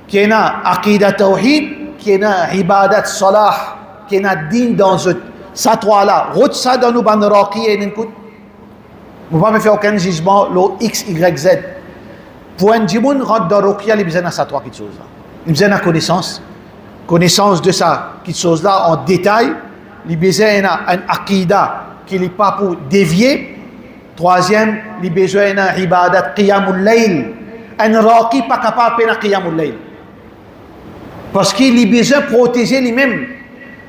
qui a une aqida tawhid, qui a une ibadat salah, qui a une din dans eux. Ça trois là, route ça dans nous ban Raqi et n'écoute. Vous ne pouvez pas faire aucun jugement, le X, Y, Z. Pour un djimoun rentre dans Ruqya, il a besoin de ça trois choses là. Il a besoin de connaissance de ça, quelque chose là en détail. Il a besoin d'un aqida qui n'est pas pour dévier. Troisième, il a besoin d'un ibadat qiyamul layl. Un Raqi pas capable de faire qiyamul layl. Parce qu'il a besoin de protéger lui-même.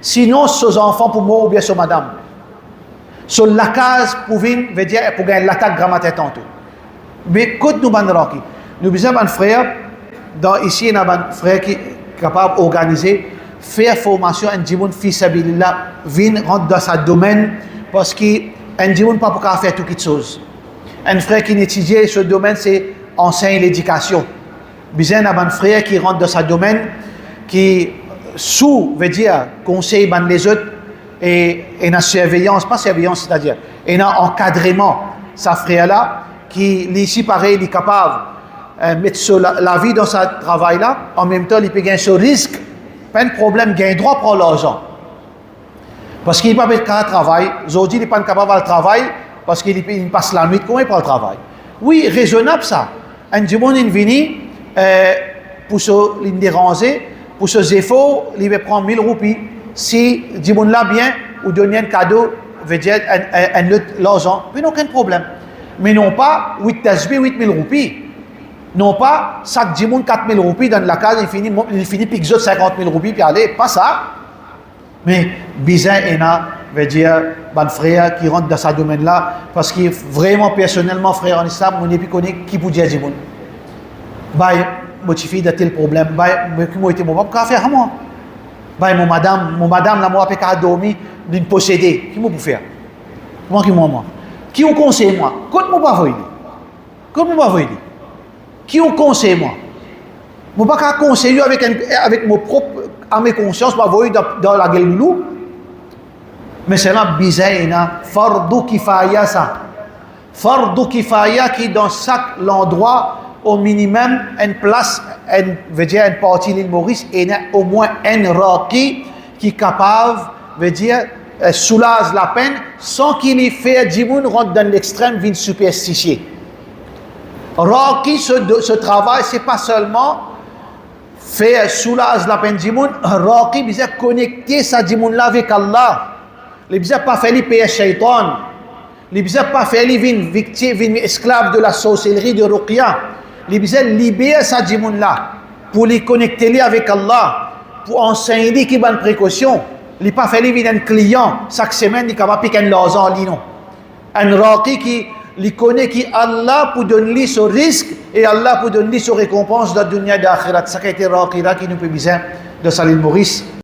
Sinon, ses enfants pour moi ou bien sur madame. Sur la case pour venir, veut dire pour gagner l'attaque grammaire tantôt. Mais quand nous ban Raqi, nous besoin d'un frère. Ici, il y a un frère qui est capable d'organiser, faire formation, un djimoun fi sabilillah, vient rentrer dans ce domaine, parce qu'un djimoun pas pour faire toutes les choses. Un frère qui étudie ce domaine, c'est enseigner l'éducation. Il y a un frère qui rentre dans ce domaine, qui veut dire conseil les autres, et une surveillance, pas surveillance, c'est-à-dire, et un encadrement, ça frère-là, qui ici pareil, il est capable mettre la vie dans ce travail-là, en même temps, il peut gagner ce risque, pas de problème, il a droit pour l'argent. Parce qu'il n'est pas capable de travailler, aujourd'hui, il n'est pas capable de travailler, parce qu'il passe la nuit, comment il prend le travail? Oui, raisonnable ça. Un djimoun est venu pour se déranger, pour ses efforts, il va prendre 1000 roupies. Si le djimoun là bien, ou donner un cadeau, veut dire l'argent, mais aucun problème. Mais non pas 8 tasbih, 8000 roupies. Non pas, chaque djimoun 4000 roupies dans la case, il finit puis 50 000 roupies, puis allez, pas ça. Mais bizarre, veut dire, ban frère qui rentre dans ce domaine-là, parce qu'il est vraiment personnellement frère en islam, on n'est plus connu qui peut dire djimoun. Bay, motivé de tel problème. Bay, moi était mon papa, faire moi. Bay, mon madame, là, moi, après dormi, d'une possédée. Qui m'a pour faire? Moi, qui vous conseille, moi? Quand moi, pas voyer? Quand moi, pas voyer? Qui vous conseille, moi? Moi, pas conseiller avec mon propre, à mes consciences, pas voyer dans la gueule loup. Mais c'est là, bizarre, fardu kifaya, ça. Fardu kifaya qui, dans chaque endroit, au minimum, une place, veut dire, une partie de l'île Maurice, et au moins un raqi qui est capable, veut dire, soulage la peine, sans qu'il y fait du monde rentre dans l'extrême, vient superstitier. Raqi, ce travail, c'est pas seulement faire soulage la peine du monde, raqi, veut dire connecter ça du monde là avec Allah. Les bizarres pas faire les payer shaitan. Les bizarres pas faire les victimes, esclaves de la sorcellerie de Ruqya. Les bizarres libérer ça du monde là pour les connecter avec Allah, pour enseigner qui bonne précaution. Les pas faire les un client chaque semaine il capable piquer un l'argent li non. Un raqi qui les connaît qui Allah pour donner ce risque et Allah pour donner ce récompense de la dunya d'akhirat. Ça qui a été raqi là qui nous peut besoin de Salim Maurice.